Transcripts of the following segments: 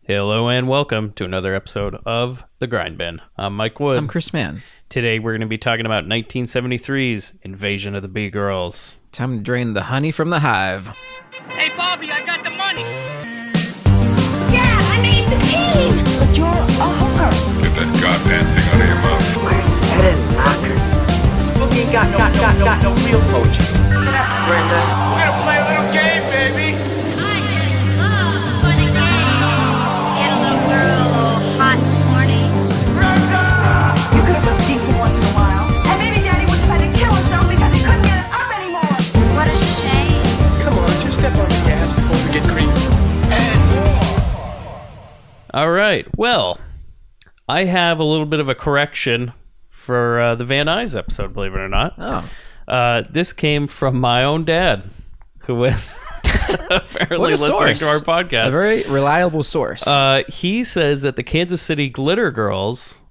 Hello and welcome to another episode of The Grindbin. I'm Mike Wood. I'm Chris Mann. Today we're going to be talking about 1973's Invasion of the B-Girls. Time to drain the honey from the hive. Hey, Bobby, I got the money. Yeah, I made the team. But you're a hooker. Get that goddamn thing out of your mouth. We're setting knockers. Spooky ain't got no real poetry. Brenda. We're gonna play a little game, baby. I just love fun and games. Get a little girl all hot and horny. You could have looked decent once in a while. And maybe Daddy would have had to kill himself because he couldn't get it up anymore. What a shame. Come on, just step on the gas before we get creepy. All right, well, I have a little bit of a correction for the Van Nuys episode, believe it or not. Oh. This came from my own dad, who was apparently listening to our podcast. A very reliable source. He says that the Kansas City Glitter Girls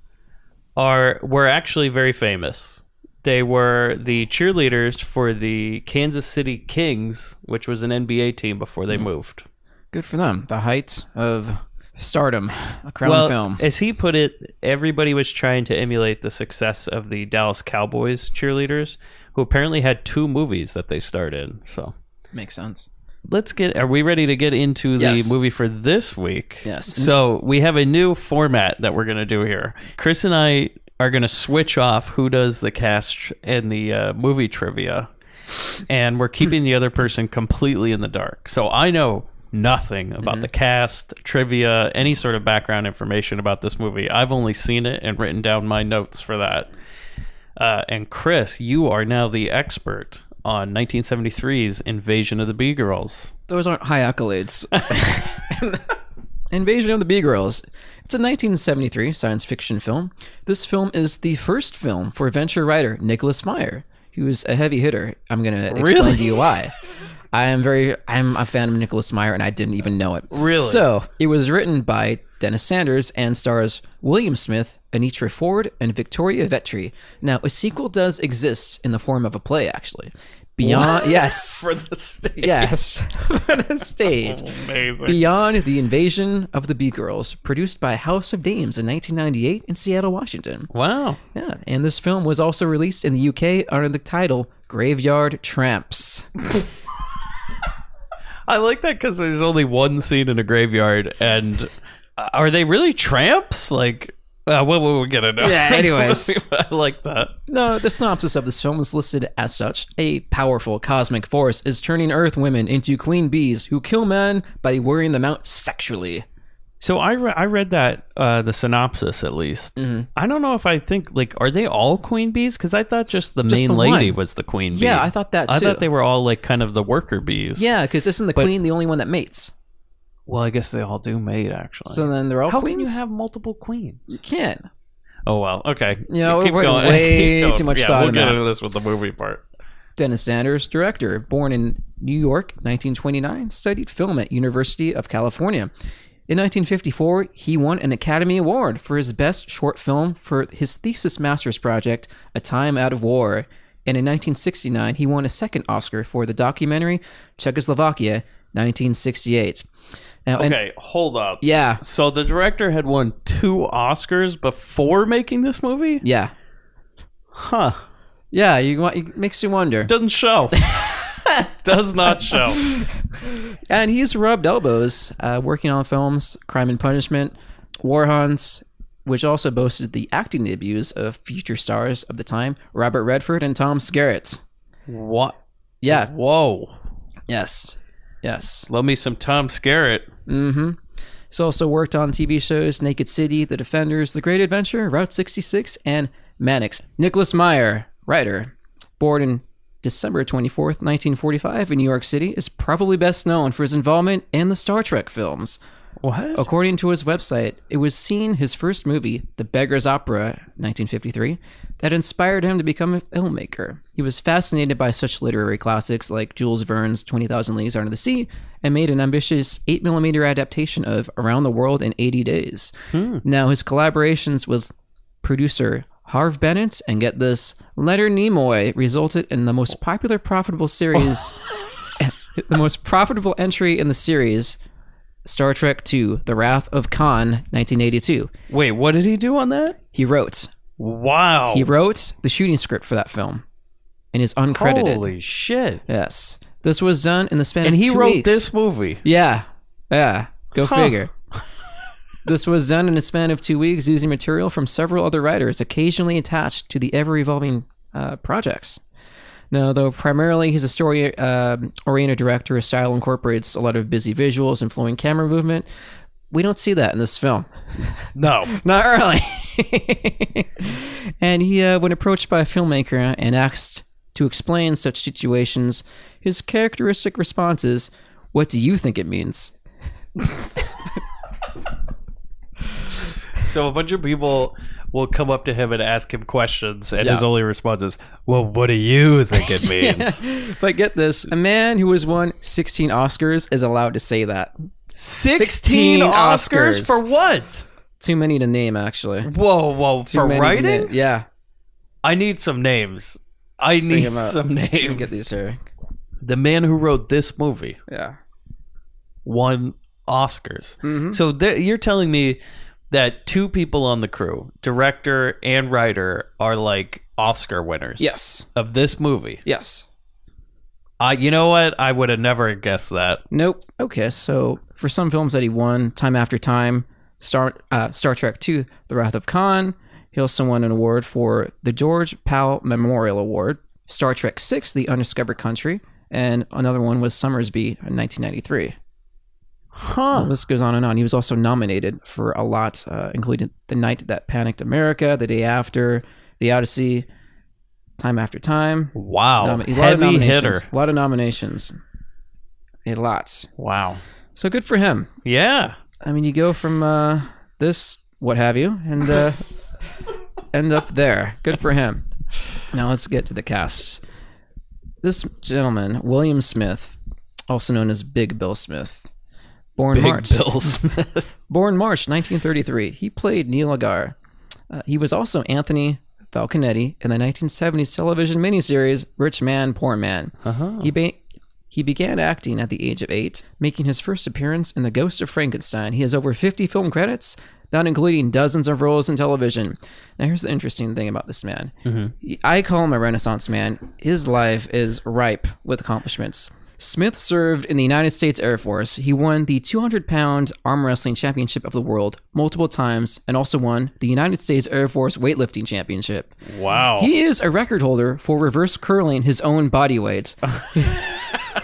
were actually very famous. They were the cheerleaders for the Kansas City Kings, which was an NBA team before they moved. Good for them. The heights of stardom. A crown film. As he put it, everybody was trying to emulate the success of the Dallas Cowboys cheerleaders, who apparently had 2 movies that they starred in. So Makes sense. are we ready to get into the Yes. movie for this week? Yes. So we have a new format that we're going to do here. Chris and I are going to switch off who does the cast and the movie trivia, and we're keeping the other person completely in the dark. So I know nothing about the cast, trivia, any sort of background information about this movie. I've only seen it and written down my notes for that. And Chris, you are now the expert on 1973's Invasion of the B-Girls. Those aren't high accolades. Invasion of the B-Girls. It's a 1973 science fiction film. This film is the first film for adventure writer Nicholas Meyer, who is a heavy hitter. I'm going to explain to you why. I'm a fan of Nicholas Meyer, and I didn't even know it. Really? So, it was written by Dennis Sanders and stars William Smith, Anitra Ford, and Victoria Vetri. Now, a sequel does exist in the form of a play, actually. Beyond, yes. For the stage. Yes, for the stage. Amazing. Beyond the Invasion of the B-Girls, produced by House of Dames in 1998 in Seattle, Washington. Wow. Yeah, and this film was also released in the UK under the title Graveyard Tramps. I like that because there's only one scene in a graveyard, and are they really tramps? Like, we'll get into it. Yeah, anyways. I like that. No, the synopsis of this film is listed as such. A powerful cosmic force is turning Earth women into queen bees who kill men by wearing them out sexually. So I read that, the synopsis at least. Mm-hmm. I don't know if I think, like, are they all queen bees? Because I thought just the main the lady one. was the queen bee. Yeah, I thought that too. I thought they were all, like, kind of the worker bees. Yeah, because isn't the queen the only one that mates? Well, I guess they all do mate, actually. So then they're all How queens? can you have multiple queens? You can't. Oh, well, okay. You know, Keep we're going. way Keep going. too much yeah, thought we'll in get that. into this with the movie part. Dennis Sanders, director, born in New York, 1929, studied film at University of California. In 1954, he won an Academy Award for his best short film for his thesis master's project, A Time Out of War. And in 1969, he won a second Oscar for the documentary Czechoslovakia, 1968. Now, Okay, hold up. Yeah. So the director had won 2 Oscars before making this movie? Yeah. Huh. Yeah, it makes you wonder. Doesn't show. Does not show. And he's rubbed elbows working on films Crime and Punishment, War Hunts, which also boasted the acting debuts of future stars of the time, Robert Redford and Tom Skerritt. What? Yeah. Whoa. Yes. Yes. Love me some Tom Skerritt. Mm-hmm. He's also worked on TV shows Naked City, The Defenders, The Great Adventure, Route 66, and Mannix. Nicholas Meyer, writer, born in December 24th, 1945 in New York City, is probably best known for his involvement in the Star Trek films. What? According to his website, it was seen his first movie, The Beggar's Opera, 1953, that inspired him to become a filmmaker. He was fascinated by such literary classics like Jules Verne's 20,000 Leagues Under the Sea and made an ambitious 8mm adaptation of Around the World in 80 Days. Now, his collaborations with producer Harve Bennett and, get this, Leonard Nimoy resulted in the most popular profitable series, the most profitable entry in the series, Star Trek II, The Wrath of Khan, 1982. Wait, what did he do on that? He wrote. Wow. He wrote the shooting script for that film and is uncredited. Holy shit. Yes. This was done in the span And of 2 he weeks. wrote this movie. Yeah. Yeah. Go figure. This was done in a span of 2 weeks using material from several other writers, occasionally attached to the ever-evolving projects. Now, though primarily he's a story-oriented director, his style incorporates a lot of busy visuals and flowing camera movement. We don't see that in this film. No. Not really. And he, when approached by a filmmaker and asked to explain such situations, his characteristic response is, "What do you think it means?" So a bunch of people will come up to him and ask him questions, and his only response is, "Well, what do you think it means?" Yeah. But get this, a man who has won 16 Oscars is allowed to say that. 16 Oscars for what? Too many to name, actually. Whoa, Too for many to writing? name. Yeah. I need some names. I need some Let me names. get these here. The man who wrote this movie Yeah. won Oscars. Mm-hmm. So you're telling me that 2 people on the crew, director and writer, are like Oscar winners. Yes. Of this movie. Yes. You know what? I would have never guessed that. Nope. Okay, so for some films that he won time after time, Star Trek II, The Wrath of Khan, he also won an award for the George Powell Memorial Award, Star Trek VI, The Undiscovered Country, and another one was Summersby in 1993. Huh. This goes on and on. He was also nominated for a lot, including The Night That Panicked America, The Day After, The Odyssey, Time After Time. Wow. A lot of Heavy nominations. hitter. A lot of nominations. A lot. Wow. So good for him. Yeah. I mean, you go from this, what have you, and end up there. Good for him. Now let's get to the cast. This gentleman, William Smith, also known as Big Bill Smith, born Big March Bill Smith. born March 1933. He played Neil Agar. He was also Anthony Falconetti in the 1970s television miniseries Rich Man, Poor Man. Uh-huh. He began acting at the age of 8, making his first appearance in The Ghost of Frankenstein. He has over 50 film credits, not including dozens of roles in television. Now, here's the interesting thing about this man. Mm-hmm. I call him a Renaissance man. His life is ripe with accomplishments. Smith served in the United States Air Force. He won the 200-pound arm wrestling championship of the world multiple times and also won the United States Air Force weightlifting championship. Wow. He is a record holder for reverse curling his own body weight.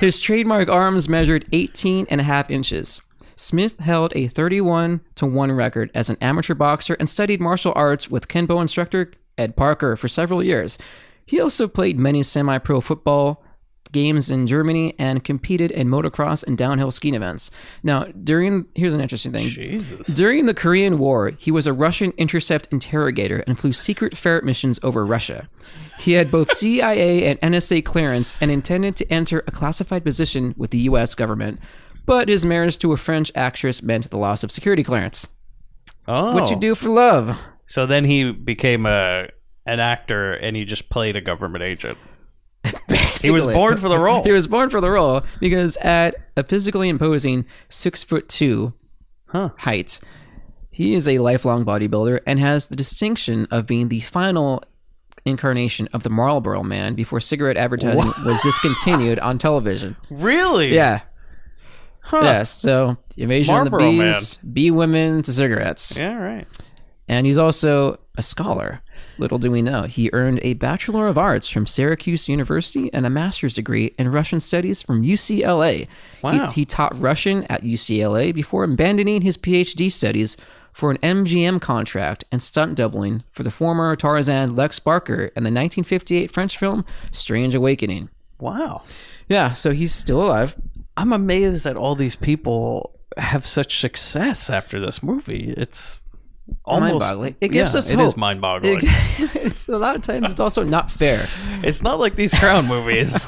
His trademark arms measured 18 and a half inches. Smith held a 31-1 record as an amateur boxer and studied martial arts with Kenpo instructor Ed Parker for several years. He also played many semi-pro football games in Germany and competed in motocross and downhill skiing events. Now, here's an interesting thing. Jesus. During the Korean War, he was a Russian intercept interrogator and flew secret ferret missions over Russia. He had both CIA and NSA clearance and intended to enter a classified position with the U.S. government, but his marriage to a French actress meant the loss of security clearance. Oh. What you do for love? So then he became an actor and he just played a government agent. He was born for the role. He was born for the role because at a physically imposing 6'2" height, he is a lifelong bodybuilder and has the distinction of being the final incarnation of the Marlboro Man before cigarette advertising was discontinued on television. Really? Yeah. Huh. Yes. So the invasion Marlboro of the bees, bee women to cigarettes. Yeah, right. And he's also a scholar. Little do we know, he earned a Bachelor of Arts from Syracuse University and a master's degree in Russian studies from UCLA. Wow. He taught Russian at UCLA before abandoning his PhD studies for an MGM contract and stunt doubling for the former Tarzan Lex Barker in the 1958 French film Strange Awakening. Wow. Yeah, so he's still alive. I'm amazed that all these people have such success after this movie. It's almost mind-boggling. It gives us hope. It is mind-boggling. It's a lot of times it's also not fair. It's not like these Crown movies.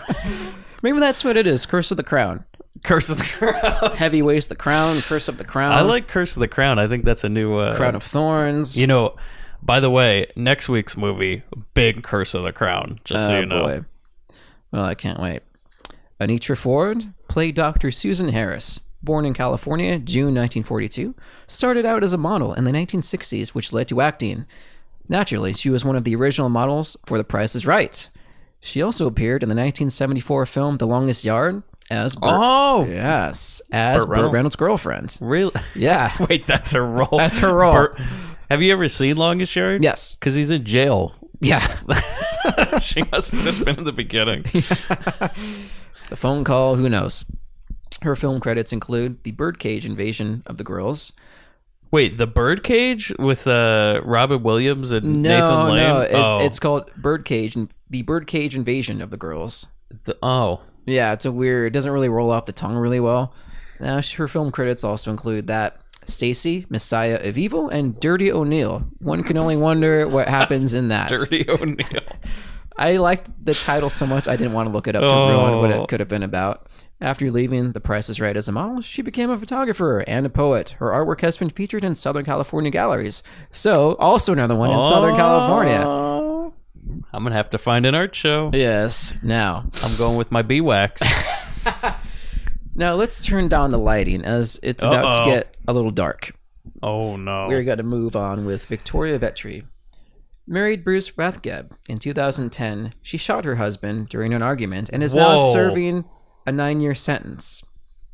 Maybe that's what it is. Curse of the Crown. Curse of the Crown. Heavyweights the Crown. Curse of the Crown. I like Curse of the Crown. I think that's a new... Crown of Thorns. You know, by the way, next week's movie, big Curse of the Crown, just so you know. Boy. Well, I can't wait. Anitra Ford played Dr. Susan Harris. Born in California, June 1942, started out as a model in the 1960s, which led to acting. Naturally, she was one of the original models for The Price is Right. She also appeared in the 1974 film The Longest Yard as Burt. Oh! Yes, as Burt Burt Reynolds. Reynolds' girlfriend. Really? Yeah. Wait, that's her role. That's her role. Have you ever seen Longest Yard? Yes. Because he's in jail. Yeah. She must have just been in the beginning. The phone call, who knows? Her film credits include The Birdcage Invasion of the Girls. Wait, The Birdcage with Robin Williams and Nathan Lane? No, it's called Birdcage, The Birdcage Invasion of the Girls. Yeah, it's a weird, it doesn't really roll off the tongue really well. Now, her film credits also include that Stacy, Messiah of Evil, and Dirty O'Neill. One can only wonder what happens in that. Dirty O'Neill. I liked the title so much I didn't want to look it up to ruin what it could have been about. After leaving The Price is Right as a model, she became a photographer and a poet. Her artwork has been featured in Southern California galleries. So, also another one in Southern California. I'm going to have to find an art show. Yes. Now, I'm going with my beeswax. Now let's turn down the lighting as it's about to get a little dark. Oh, no. We're going to move on with Victoria Vetri. Married Bruce Rathgeb in 2010, she shot her husband during an argument and is now serving a 9-year sentence.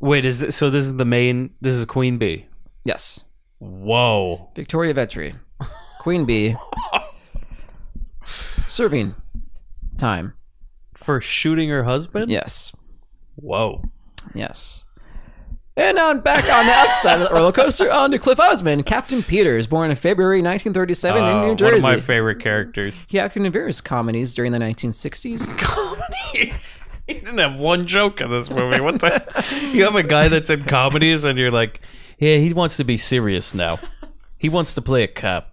Wait, this is Queen Bee? Yes. Whoa. Victoria Vetri. Queen Bee. Serving time. For shooting her husband? Yes. Whoa. Yes. And now back on the upside of the roller coaster, on to Cliff Osmond, Captain Peters, born in February 1937 in New Jersey. One of my favorite characters. He acted in various comedies during the 1960s. Comedies? He didn't have one joke in this movie. What the? You have a guy that's in comedies and you're like, yeah, he wants to be serious now. He wants to play a cop.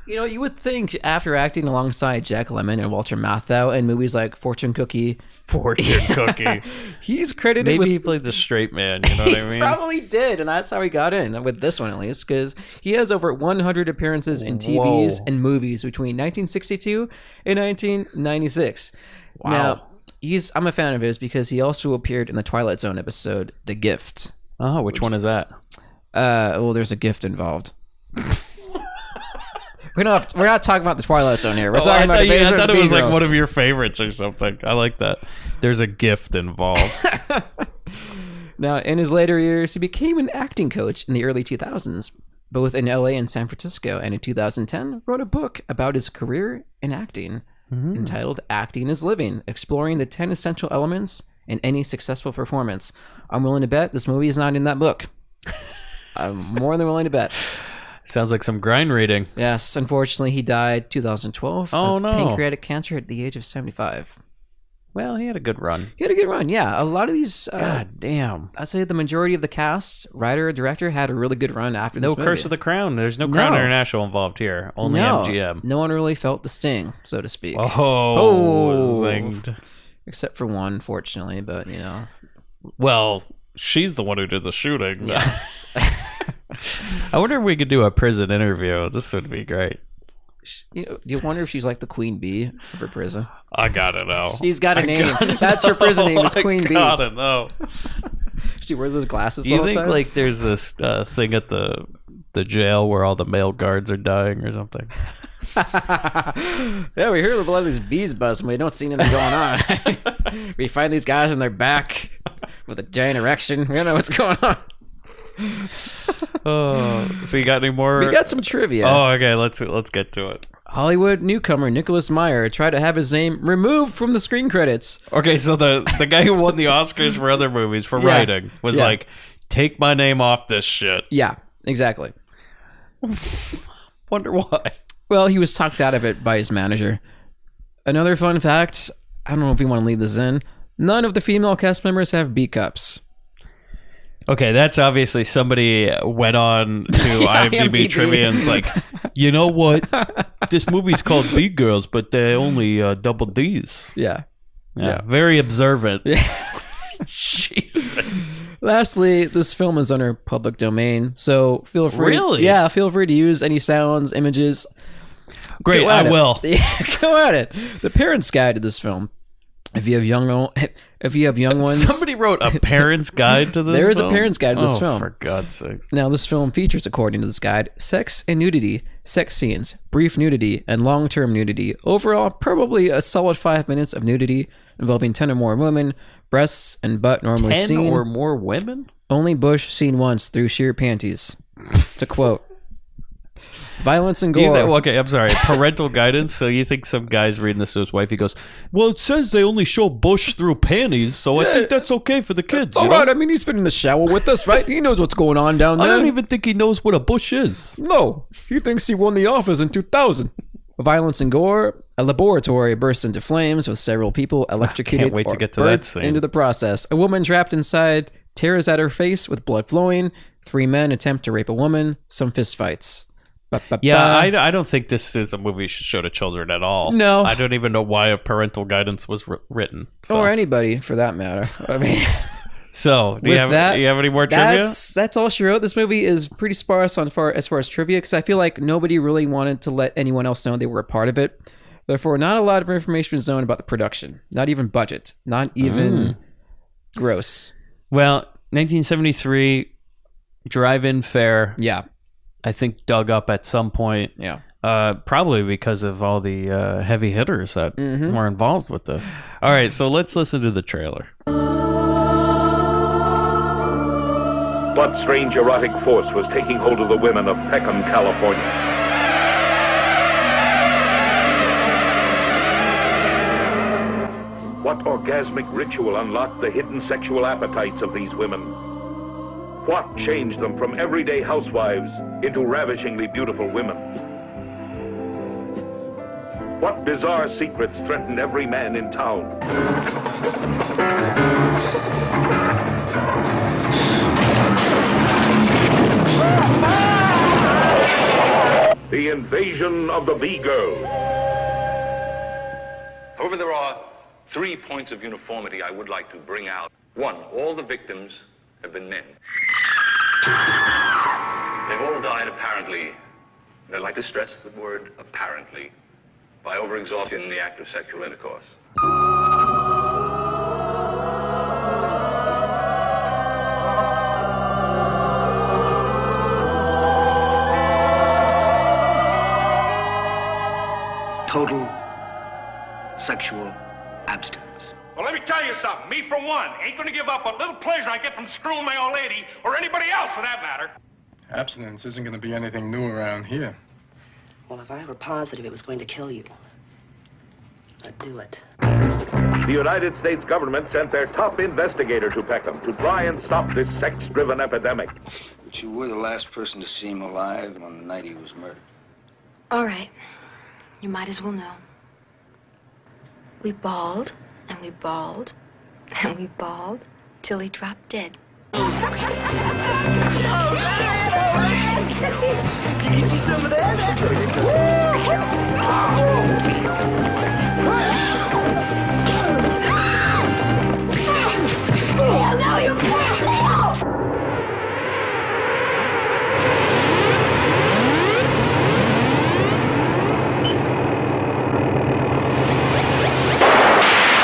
You know, you would think after acting alongside Jack Lemmon and Walter Matthau in movies like Fortune Cookie, Cookie. he's credited Maybe with... he played the straight man, you know what I mean? He probably did, and that's how he got in, with this one at least, because he has over 100 appearances in TVs and movies between 1962 and 1996. Wow. Now, I'm a fan of his because he also appeared in the Twilight Zone episode, The Gift. Oh, which one is that? Well, there's a gift involved. We're not talking about the Twilight Zone here. We're talking about I thought it was like Girls. one of your favorites or something. I like that. There's a gift involved. Now, in his later years, he became an acting coach in the early 2000s, both in LA and San Francisco, and in 2010 wrote a book about his career in acting entitled Acting is Living, exploring the 10 essential elements in any successful performance. I'm willing to bet this movie is not in that book. I'm more than willing to bet. Sounds like some grind reading. Yes, unfortunately, he died 2012 of pancreatic cancer at the age of 75. Well, he had a good run. He had a good run, yeah. A lot of these... God damn. I'd say the majority of the cast, writer, director, had a really good run after this movie. No Curse of the Crown. There's no Crown International involved here. Only MGM. No one really felt the sting, so to speak. Oh, zinged. Except for one, fortunately, but, you know. Well, she's the one who did the shooting. Yeah. I wonder if we could do a prison interview. This would be great. You know, do you wonder if she's like the Queen Bee of her prison? I gotta know. She's got a name. That's her prison name. Is Queen Bee. I gotta know. She wears those glasses. Do you all the think time? like there's this thing at the jail where all the male guards are dying or something? Yeah, we hear about these bees buzzing. We don't see anything going on. We find these guys in their back with a giant erection. We don't know what's going on. Oh, so you got any more? We got some trivia. Oh, okay. Let's get to it. Hollywood newcomer Nicholas Meyer tried to have his name removed from the screen credits. Okay, so the guy who won the Oscars for other movies for writing was like, take my name off this shit. Yeah, exactly. Wonder why. Well, he was talked out of it by his manager. Another fun fact, I don't know if you want to leave this in, none of the female cast members have B cups. Okay, that's obviously somebody went on to IMDb trivia and's like, you know what? This movie's called B Girls, but they're only double D's. Yeah. Very observant. Jesus. Lastly, this film is under public domain, so feel free. Really? Yeah, feel free to use any sounds, images. Great, I will. Yeah, go at it. The Parents Guide to this film. If you have young ones, Somebody wrote a parent's guide to this. There is a film? parent's guide to this film. For God's sake! Now, this film features, according to this guide, sex and nudity, sex scenes, brief nudity, and long-term nudity. Overall, probably a solid 5 minutes of nudity involving 10 or more women, breasts and butt normally 10 seen. or more women? Only Bush seen once through sheer panties. To quote. Violence and gore. Okay, I'm sorry. Parental guidance. So you think some guy's reading this to his wife? He goes, "Well, it says they only show Bush through panties, so I think that's okay for the kids." All right, I mean, he's been in the shower with us, right? He knows what's going on down I there. don't even think he knows what a bush is. No, he thinks he won the office in 2000. Violence and gore. A laboratory bursts into flames with several people electrocuted Can't wait to or get to that burnt scene. into the process. A woman trapped inside tears at her face with blood flowing. 3 men attempt to rape a woman. Some fistfights. Yeah, I don't think this is a movie you should show to children at all. No. I don't even know why a parental guidance was written. So. Or anybody, for that matter. I mean... So, do you have any more trivia? That's all she wrote. This movie is pretty sparse as far as trivia, because I feel like nobody really wanted to let anyone else know they were a part of it. Therefore, not a lot of information is known about the production. Not even budget. Not even gross. Well, 1973, drive-in fare, Yeah. I think dug up at some point. Yeah. Probably because of all the heavy hitters that were involved with this. All right, so let's listen to the trailer. What strange erotic force was taking hold of the women of Peckham, California? What orgasmic ritual unlocked the hidden sexual appetites of these women? What changed them from everyday housewives into ravishingly beautiful women? What bizarre secrets threatened every man in town? The invasion of the B-Girls. However, there are 3 points of uniformity I would like to bring out. 1, all the victims have been men. They've all died apparently, and I'd like to stress the word apparently, by overexhaustion in the act of sexual intercourse. Total sexual abstinence. Well, let me tell you something. Me, for one, ain't gonna give up a little pleasure I get from screwing my old lady, or anybody else for that matter. Abstinence isn't going to be anything new around here. Well, if I were positive it was going to kill you, I'd do it. The United States government sent their top investigator to Peckham to try and stop this sex-driven epidemic. But you were the last person to see him alive on the night he was murdered. All right. You might as well know. We bawled, and we bawled, and we bawled, till he dropped dead.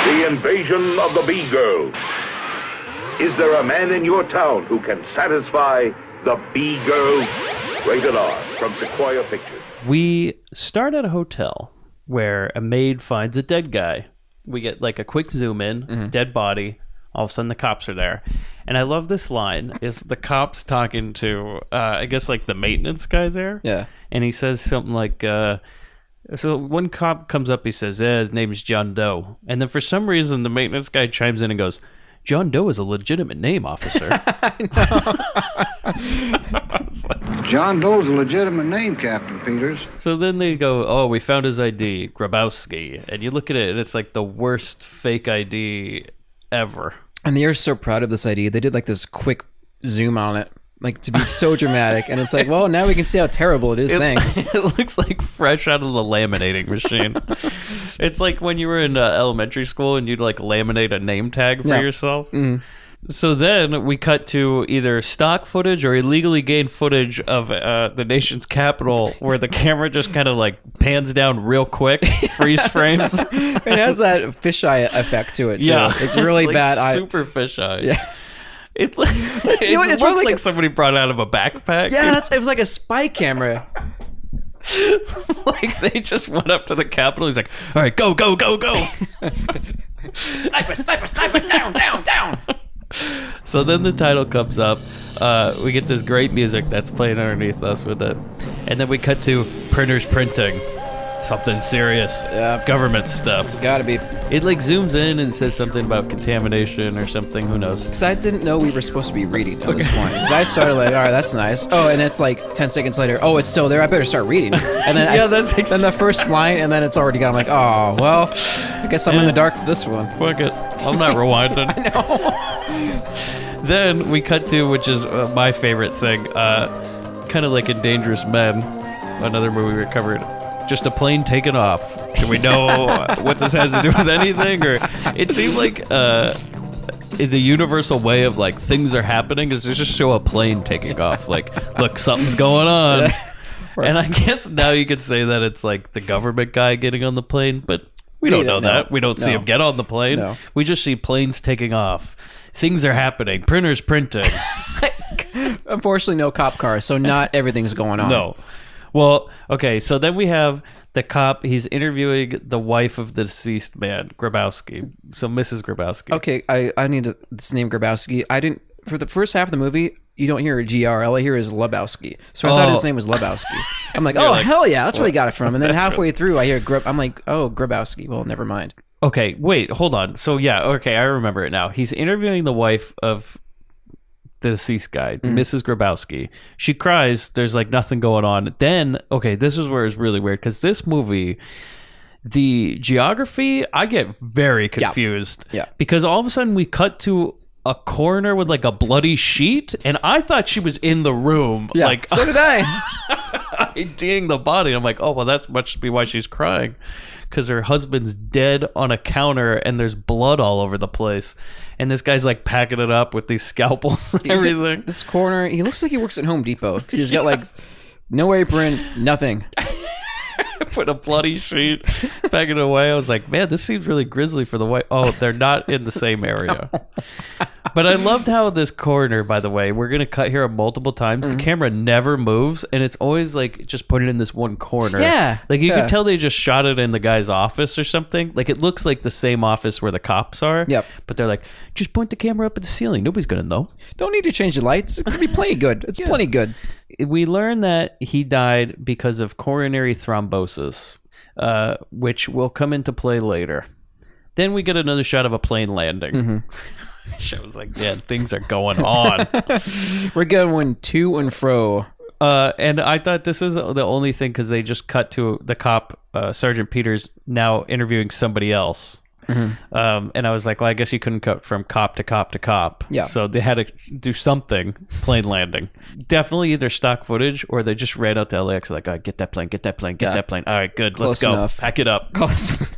The invasion of the B-Girls. Is there a man in your town who can satisfy the B-Girls? Rated R from Sequoia Pictures. We start at a hotel where a maid finds a dead guy. We get like a quick zoom in, dead body. All of a sudden the cops are there. And I love this line, is the cops talking to, I guess like the maintenance guy there. Yeah. And he says something like, so one cop comes up, he says, his name's John Doe. And then for some reason the maintenance guy chimes in and goes, John Doe is a legitimate name, officer. John Doe's a legitimate name, Captain Peters. So then they go, oh, we found his ID, Grabowski. And you look at it and it's like the worst fake ID ever. And they are so proud of this idea. They did like this quick zoom on it, like to be so dramatic. And it's like, well, now we can see how terrible it is. Thanks. It looks like fresh out of the laminating machine. It's like when you were in elementary school and you'd like laminate a name tag for yourself. So then we cut to either stock footage or illegally gained footage of the nation's capital, where the camera just kind of like pans down real quick, freeze frames. It has that fisheye effect to it too. Yeah, It's really like bad. Super fisheye. Yeah. It know what, looks like somebody brought it out of a backpack. Yeah, it was like a spy camera. Like they just went up to the Capitol. He's like, "All right, go, go, go, go!" Sniper, down. So then the title comes up. We get this great music that's playing underneath us with it, and then we cut to printers printing something serious. Yeah, government stuff. It's got to be. It like zooms in and says something about contamination or something. Who knows? Because I didn't know we were supposed to be reading at this point. Because I started like, all right, that's nice. Oh, and it's like 10 seconds later. Oh, it's still there. I better start reading. And then then the first line, and then it's already gone. I'm like, oh, well, I guess I'm in the dark for this one. Fuck it. I'm not rewinding. I know. Then we cut to, which is my favorite thing, kind of like in Dangerous Men, another movie we covered. Just a plane taken off. Do we know what this has to do with anything? Or it seemed like the universal way of like things are happening is to just show a plane taking off. Like, look, something's going on. Yeah. Right. And I guess now you could say that it's like the government guy getting on the plane, but we don't know that. We don't see him get on the plane. No. We just see planes taking off. Things are happening. Printers printing. Unfortunately, no cop cars, so not everything's going on. No. Well, okay, so then we have the cop. He's interviewing the wife of the deceased man, Grabowski. So Mrs. Grabowski. Okay, I need this name Grabowski. I didn't, for the first half of the movie, you don't hear a GR. All I hear is Lebowski. So I thought his name was Lebowski. I'm like, oh, hell yeah, that's where he got it from. And then halfway through, I hear I'm like, oh, Grabowski. Well, never mind. Okay, wait, hold on. So yeah, okay, I remember it now. He's interviewing the wife of the deceased guy, Mrs. Grabowski. She cries. There's like nothing going on. Then, okay, this is where it's really weird because this movie, the geography, I get very confused. Yeah. Because all of a sudden we cut to a coroner with like a bloody sheet, and I thought she was in the room. Yeah, like so did I. IDing the body. I'm like, oh well, that must be why she's crying, because her husband's dead on a counter and there's blood all over the place, and this guy's like packing it up with these scalpels and everything. This coroner, he looks like he works at Home Depot because he's got like no apron, nothing. Put a bloody sheet, packing it away. I was like, man, this seems really grisly for the white. Oh, they're not in the same area. But I loved how this coroner, by the way, we're going to cut here multiple times. The camera never moves, and it's always like just put it in this one corner. Yeah. Like you could tell they just shot it in the guy's office or something. Like it looks like the same office where the cops are. Yep. But they're like, just point the camera up at the ceiling. Nobody's going to know. Don't need to change the lights. It's going to be plenty good. It's plenty good. We learn that he died because of coronary thrombosis, which will come into play later. Then we get another shot of a plane landing. Shows like, yeah, things are going on. We're going to and fro. And I thought this was the only thing because they just cut to the cop, Sergeant Peters, now interviewing somebody else. And I was like, well, I guess you couldn't cut from cop to cop to cop. Yeah. So they had to do something, plane landing. Definitely either stock footage or they just ran out to LAX like, all right, get that plane, get that plane, get that plane. All right, good, Close let's go. enough. Pack it up. Close.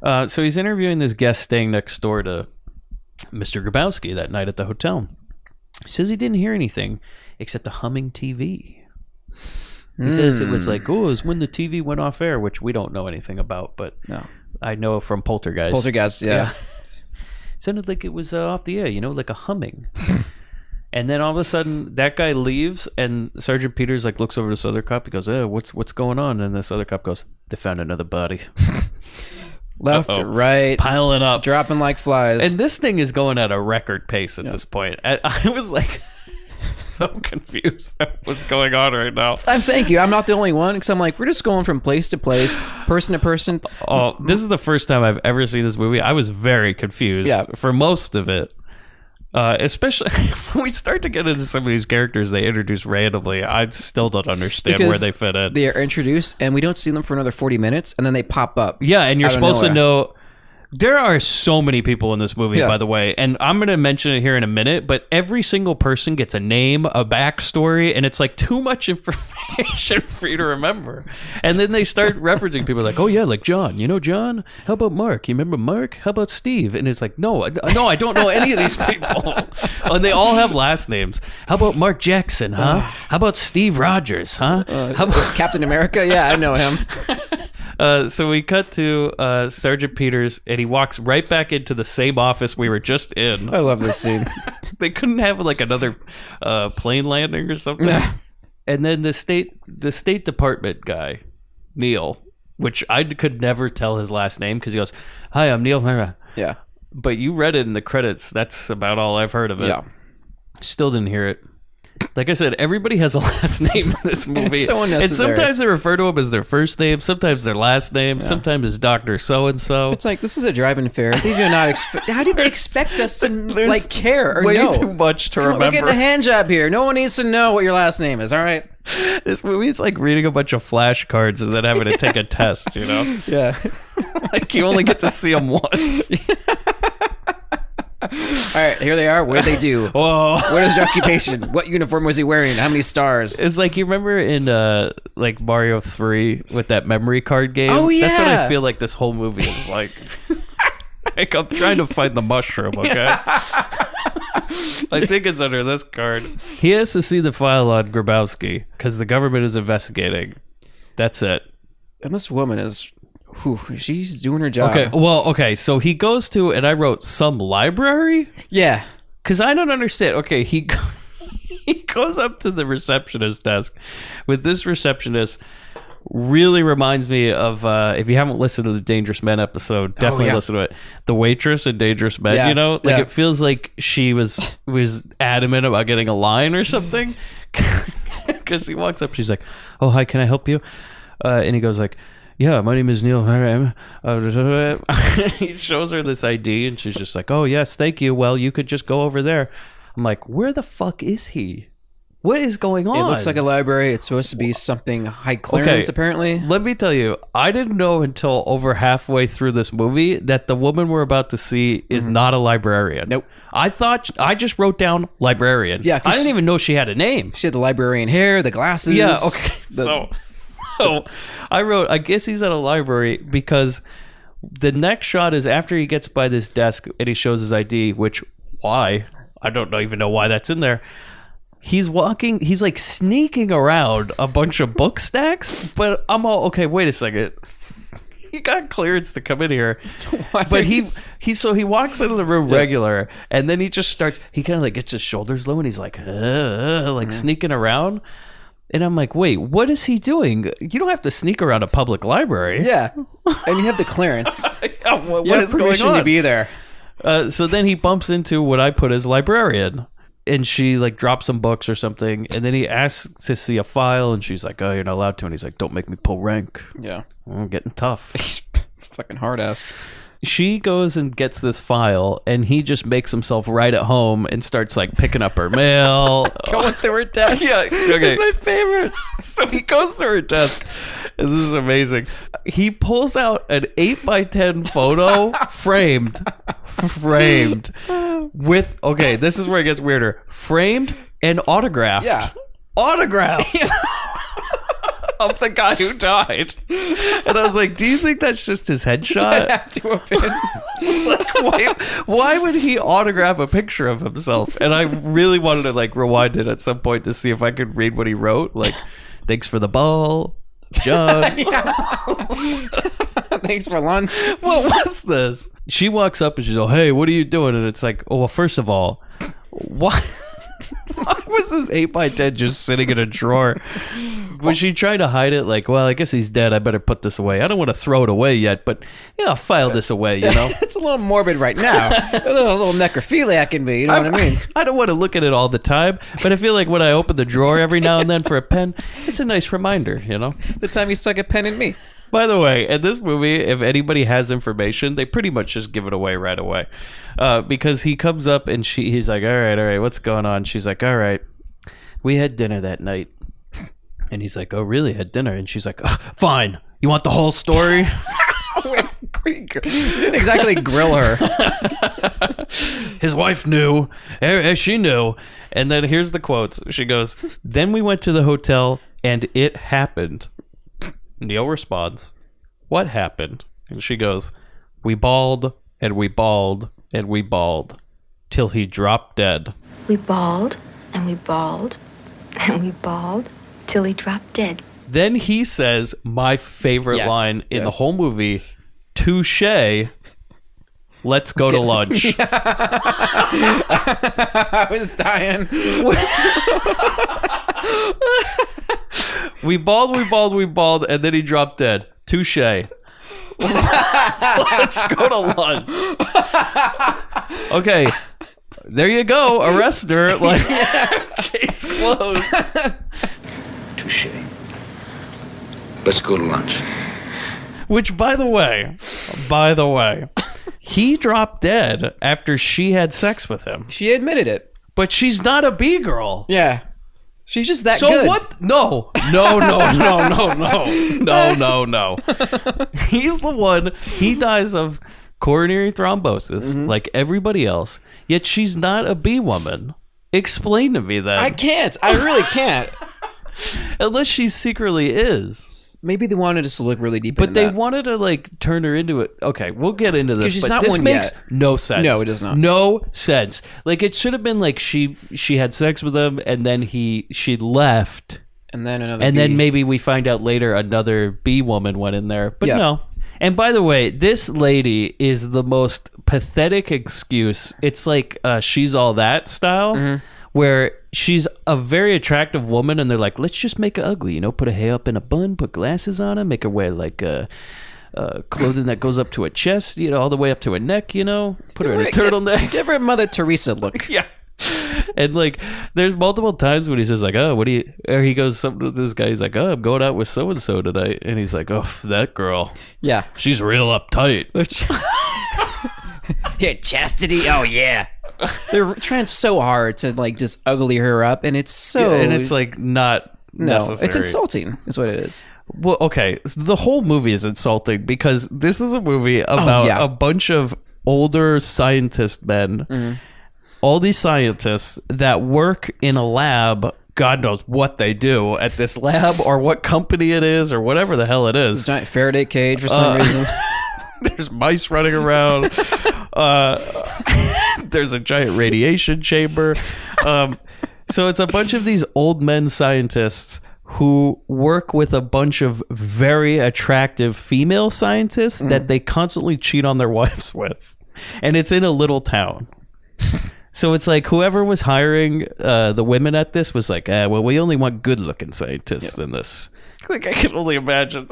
So he's interviewing this guest staying next door to Mr. Grabowski that night at the hotel. He says he didn't hear anything except a humming TV. He says it was like, oh, it was when the TV went off air, which we don't know anything about, but No. I know from Poltergeist. Poltergeist, yeah. Sounded like it was off the air, like a humming. And then all of a sudden, that guy leaves, and Sergeant Peters like looks over to this other cop. He goes, "Oh, what's going on?" And this other cop goes, "They found another body." Left, right, piling up, dropping like flies. And this thing is going at a record pace at this point. I was like so confused at what's going on right now. Thank you. I'm not the only one because I'm like, we're just going from place to place, person to person. Oh, this is the first time I've ever seen this movie. I was very confused for most of it. Especially when we start to get into some of these characters they introduce randomly. I still don't understand where they fit in. They are introduced and we don't see them for another 40 minutes and then they pop up. Yeah, and you're supposed to know There are so many people in this movie, by the way, and I'm going to mention it here in a minute, but every single person gets a name, a backstory, and it's like too much information for you to remember. And then they start referencing people like, oh yeah, like John. You know John? How about Mark? You remember Mark? How about Steve? And it's like, no, I don't know any of these people. And they all have last names. How about Mark Jackson, huh? How about Steve Rogers, huh? How about Captain America? Yeah, I know him. So we cut to Sergeant Peters, and he walks right back into the same office we were just in. I love this scene. They couldn't have like another plane landing or something. And then the State Department guy, Neil, which I could never tell his last name because he goes, "Hi, I'm Neil." Yeah. But you read it in the credits. That's about all I've heard of it. Yeah. Still didn't hear it. Like I said, everybody has a last name in this movie. It's so unnecessary. And sometimes they refer to him as their first name, sometimes their last name, sometimes as Dr. So-and-so. It's like, this is a drive-in fair. They do not expect... How did they expect us to, like, care or way know? Too much to remember. We're getting a hand job here. No one needs to know what your last name is, all right? This movie is like reading a bunch of flashcards and then having to take a test, you know? Yeah. Like, you only get to see them once. All right, here they are. What did they do? Whoa. What is his occupation? What uniform was he wearing? How many stars? It's like, you remember in like Mario 3 with that memory card game? Oh, yeah. That's what I feel like this whole movie is like. Like, I'm trying to find the mushroom, okay? I think it's under this card. He has to see the file on Grabowski because the government is investigating. That's it. And this woman is... Whew, she's doing her job. Okay, so he goes to, and I wrote, some library? Yeah. Because I don't understand. Okay, he goes up to the receptionist desk with this receptionist. Really reminds me of, if you haven't listened to the Dangerous Men episode, definitely listen to it. The waitress in Dangerous Men, you know? Like, it feels like she was adamant about getting a line or something. Because she walks up, she's like, oh, hi, can I help you? And he goes like, yeah, my name is Neil. He shows her this ID, and she's just like, oh, yes, thank you. Well, you could just go over there. I'm like, where the fuck is he? What is going on? It looks like a library. It's supposed to be something high clearance, apparently. Let me tell you, I didn't know until over halfway through this movie that the woman we're about to see is not a librarian. Nope. I just wrote down librarian. Yeah, I didn't even know she had a name. She had the librarian hair, the glasses. Yeah, okay. So I wrote, I guess he's at a library because the next shot is after he gets by this desk and he shows his ID, which, why? I don't even know why that's in there. He's like sneaking around a bunch of book stacks, but I'm all, okay, wait a second. He got clearance to come in here. But he walks into the room regular, and then he just starts, he kind of like gets his shoulders low and he's like sneaking around. And I'm like, wait, what is he doing? You don't have to sneak around a public library. Yeah. And you have the clearance. What is going on? To be there. So then he bumps into what I put as librarian. And she like drops some books or something. And then he asks to see a file. And she's like, oh, you're not allowed to. And he's like, don't make me pull rank. Yeah. I'm getting tough. Fucking hard ass. She goes and gets this file, and he just makes himself right at home and starts like picking up her mail. Going through her desk. Yeah, okay. It's my favorite. So he goes through her desk. And this is amazing. He pulls out an 8x10 photo framed with, okay, this is where it gets weirder. Framed and autographed. Yeah. Autographed. Of the guy who died. And I was like, do you think that's just his headshot? Like, why would he autograph a picture of himself? And I really wanted to like rewind it at some point to see if I could read what he wrote. Like, thanks for the ball, John. Thanks for lunch. What was this? She walks up and she's like, hey, what are you doing? And it's like, oh, well, first of all, why was this 8x10 just sitting in a drawer? Was she trying to hide it? Like, well, I guess he's dead. I better put this away. I don't want to throw it away yet, but yeah, I'll file this away, you know? It's a little morbid right now. A little necrophiliac in me, you know what I mean? I don't want to look at it all the time, but I feel like when I open the drawer every now and then for a pen, it's a nice reminder, you know? The time you stuck a pen in me. By the way, in this movie, if anybody has information, they pretty much just give it away right away. Because he comes up and he's like, all right, what's going on? She's like, all right, we had dinner that night. And he's like, oh, really? Had dinner? And she's like, oh, fine. You want the whole story? You didn't exactly grill her. His wife knew. She knew. And then here's the quotes. She goes, "Then we went to the hotel and it happened." Neil responds, "What happened?" And she goes, "We bawled and we bawled and we bawled till he dropped dead." We bawled and we bawled and we bawled till he dropped dead. Then he says my favorite line in the whole movie, "Touche. Let's go to lunch." I was dying. We bawled, and then he dropped dead. Touche. Let's go to lunch. Okay. There you go. Arrest her. Like, case closed. Touche. Let's go to lunch. Which, by the way, he dropped dead after she had sex with him. She admitted it. But she's not a B-girl. Yeah. She's just that so good. So what? No. He's the one. He dies of coronary thrombosis like everybody else. Yet she's not a B woman. Explain to me that. I can't. I really can't. Unless she secretly is. Maybe they wanted us to look really deep but into they that. wanted to like turn her into it. Okay, we'll get into this. She's but not this one makes yet. no sense. No, it does not. No sense. Like it should have been like she had sex with him and then she left. And then another And B. then maybe we find out later another B woman went in there. But no. And by the way, this lady is the most pathetic excuse. It's like She's All That style, where she's a very attractive woman, and they're like, let's just make her ugly, put her hair up in a bun, put glasses on her, make her wear like clothing that goes up to her chest, all the way up to her neck, put her in a turtleneck. Give her Mother Teresa look. Yeah. And like there's multiple times when he says like, oh, what do you, or he goes something with this guy, he's like, oh, I'm going out with so and so tonight, and he's like, oh, that girl, yeah, she's real uptight. Yeah, chastity, oh yeah. They're trying so hard to like just ugly her up, and it's so and it's like not necessary. It's insulting is what it is. Well, okay, so the whole movie is insulting because this is a movie about a bunch of older scientist men, all these scientists that work in a lab. God knows what they do at this lab or what company it is or whatever the hell it is. It's a giant Faraday cage for some reason. There's mice running around. There's a giant radiation chamber. So it's a bunch of these old men scientists who work with a bunch of very attractive female scientists that they constantly cheat on their wives with. And it's in a little town. So it's like whoever was hiring the women at this was like, well, we only want good looking scientists in this. Like I can only imagine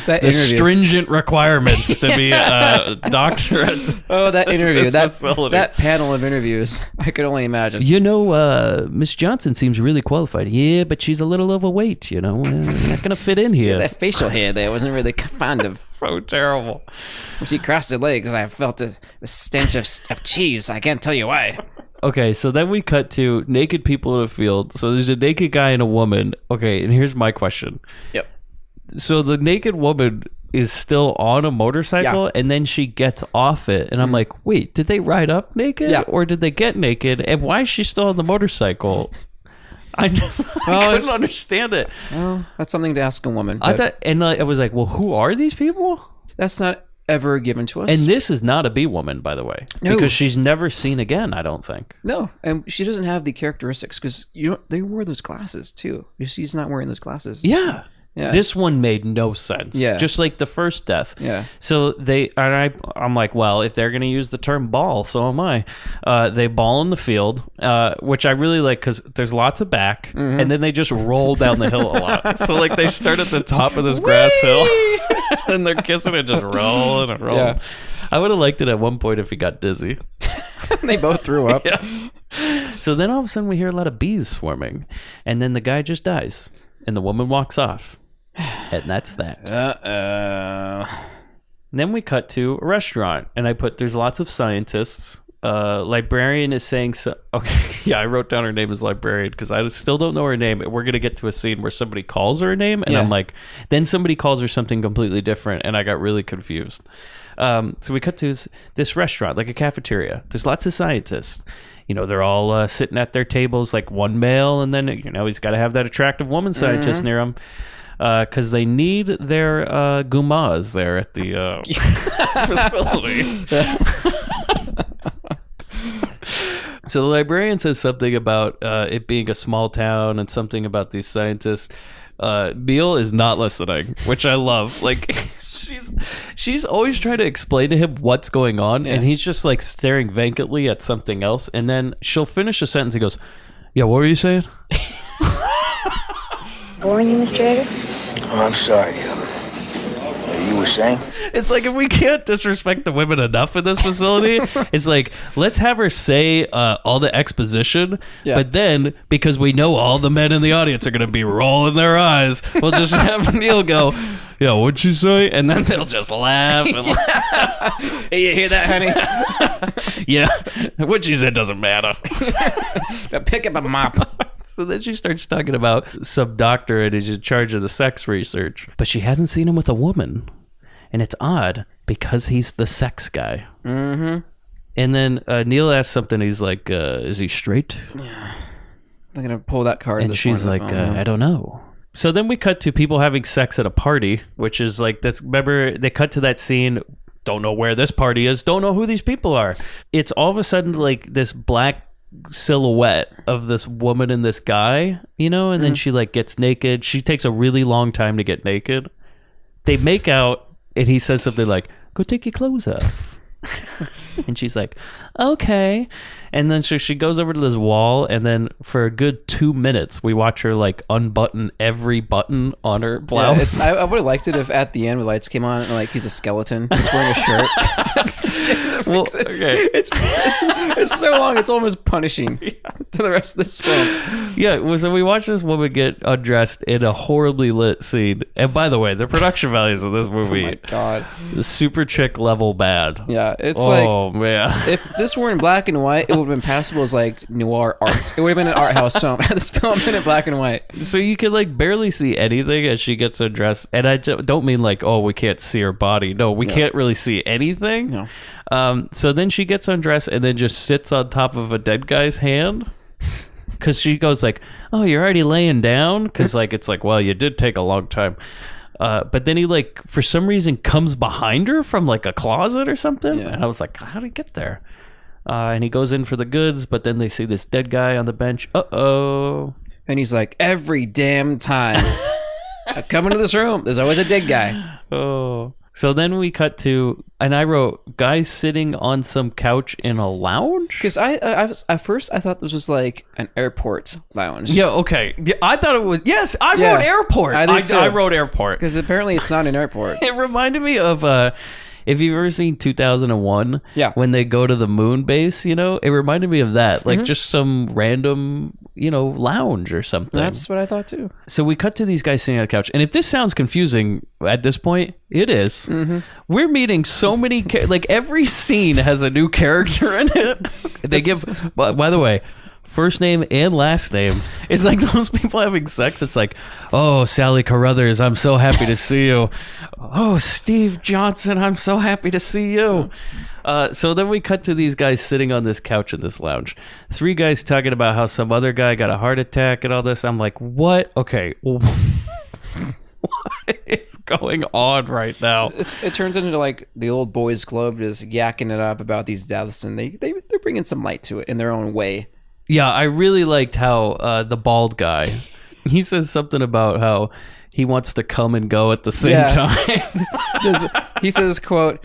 the stringent requirements to be a doctor at that interview, facility. That panel of interviews, I could only imagine. Miss Johnson seems really qualified. Yeah, but she's a little overweight, not gonna fit in here. That facial hair there wasn't really fond of. So terrible. When she crossed her legs, I felt the stench of cheese. I can't tell you why. Okay, so then we cut to naked people in a field. So there's a naked guy and a woman. Okay, and here's my question. Yep. So the naked woman is still on a motorcycle, and then she gets off it, and I'm like, wait, did they ride up naked, or did they get naked, and why is she still on the motorcycle? I couldn't understand it. Well, that's something to ask a woman. I thought, and I was like, well, who are these people? That's not ever given to us. And this is not a B woman, by the way, because she's never seen again, I don't think. No, and she doesn't have the characteristics because they wore those glasses too. She's not wearing those glasses. Yeah. This one made no sense. Yeah. Just like the first death. Yeah. So I'm like, well, if they're going to use the term ball, so am I. They ball in the field, which I really like because there's lots of back, and then they just roll down the hill a lot. So like they start at the top of this grass hill, and they're kissing and just rolling and rolling. Yeah. I would have liked it at one point if he got dizzy. They both threw up. Yeah. So then all of a sudden we hear a lot of bees swarming, and then the guy just dies, and the woman walks off. And that's that. Then we cut to a restaurant, and I put there's lots of scientists librarian is saying so. Okay, yeah, I wrote down her name as librarian because I still don't know her name. We're gonna get to a scene where somebody calls her a name, and I'm like, then somebody calls her something completely different, and I got really confused. So we cut to this restaurant, like a cafeteria. There's lots of scientists. They're all sitting at their tables, like one male, and then he's got to have that attractive woman scientist near him. Because they need their gumas there at the facility. So the librarian says something about it being a small town and something about these scientists. Neil is not listening, which I love. Like, she's always trying to explain to him what's going on, and he's just like staring vacantly at something else. And then she'll finish a sentence. He goes, "Yeah, what were you saying?" Boring you, Mr. Egger? Oh, I'm sorry. You were saying? It's like, if we can't disrespect the women enough in this facility, it's like, let's have her say all the exposition, but then, because we know all the men in the audience are going to be rolling their eyes, we'll just have Neil go, "Yeah, what'd you say?" And then they'll just laugh. And laugh. Hey, you hear that, honey? Yeah, what she said doesn't matter. Pick up a mop. So then she starts talking about some doctor and he's in charge of the sex research. But she hasn't seen him with a woman. And it's odd because he's the sex guy. Mm-hmm. And then Neil asks something. He's like, is he straight? Yeah. I'm going to pull that card. And she's like, I don't know. So then we cut to people having sex at a party, which is like this. Remember, they cut to that scene. Don't know where this party is. Don't know who these people are. It's all of a sudden like this black silhouette of this woman and this guy, and then she like gets naked. She takes a really long time to get naked. They make out, and he says something like, "Go take your clothes off." And she's like, "Okay." And then she goes over to this wall, and then for a good 2 minutes, we watch her like unbutton every button on her blouse. Yeah, I would have liked it if at the end, when lights came on, and like he's a skeleton, he's wearing a shirt. Well, it's so long, it's almost punishing to the rest of this film. Yeah, so we watch this woman get undressed in a horribly lit scene. And by the way, the production values of this movie, oh my god, super chick level bad. Yeah, it's man. If this were in black and white, it would have been passable as like noir art. It would have been an art house film. Had this film been in black and white, so you can like barely see anything as she gets undressed. And I don't mean like, oh, we can't see her body. No, we can't really see anything. No. So then she gets undressed and then just sits on top of a dead guy's hand. Because she goes like, "Oh, you're already laying down?" Because like it's like, well, you did take a long time. But then he like for some reason comes behind her from like a closet or something. Yeah. And I was like, how did he get there? And he goes in for the goods, but then they see this dead guy on the bench. Uh-oh. And he's like, every damn time I come into this room, there's always a dead guy. Oh. So then we cut to, and I wrote, guys sitting on some couch in a lounge? Because I was, at first I thought this was like an airport lounge. Yeah, okay. Yeah, I thought it was, yes, I wrote airport. I wrote airport. Because apparently it's not an airport. It reminded me of, if you've ever seen 2001, when they go to the moon base, it reminded me of that. Like just some random, lounge or something. That's what I thought too. So we cut to these guys sitting on a couch. And if this sounds confusing at this point, it is. Mm-hmm. We're meeting so many, like every scene has a new character in it. They give, by the way, first name and last name. It's like those people having sex. It's like, oh, Sally Carruthers, I'm so happy to see you. Oh, Steve Johnson, I'm so happy to see you. So then we cut to these guys sitting on this couch in this lounge. 3 guys talking about how some other guy got a heart attack and all this. I'm like, what? Okay. What is going on right now? It turns into like the old boys club just yakking it up about these deaths, and they're bringing some light to it in their own way. Yeah, I really liked how the bald guy, he says something about how he wants to come and go at the same time. he says, quote,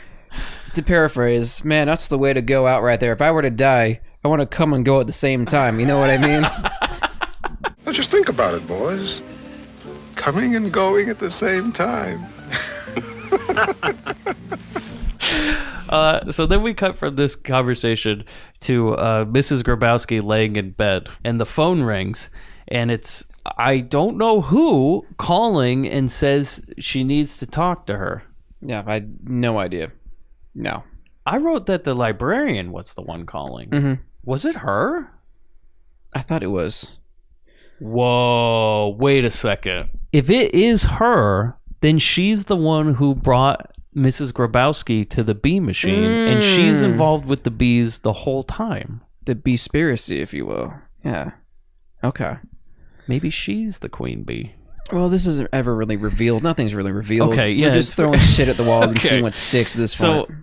to paraphrase, "Man, that's the way to go out right there. If I were to die, I want to come and go at the same time." You know what I mean? Well, just think about it, boys. Coming and going at the same time. So then we cut from this conversation to Mrs. Grabowski laying in bed, and the phone rings, and it's, I don't know who, calling and says she needs to talk to her. Yeah, I had no idea. No. I wrote that the librarian was the one calling. Mm-hmm. Was it her? I thought it was. Whoa, wait a second. If it is her, then she's the one who brought Mrs. Grabowski to the bee machine, and she's involved with the bees the whole time. The beespiracy, if you will. Yeah. Okay. Maybe she's the queen bee. Well, this isn't ever really revealed. Nothing's really revealed. Okay, yeah. We're just throwing shit at the wall and seeing what sticks at this point. So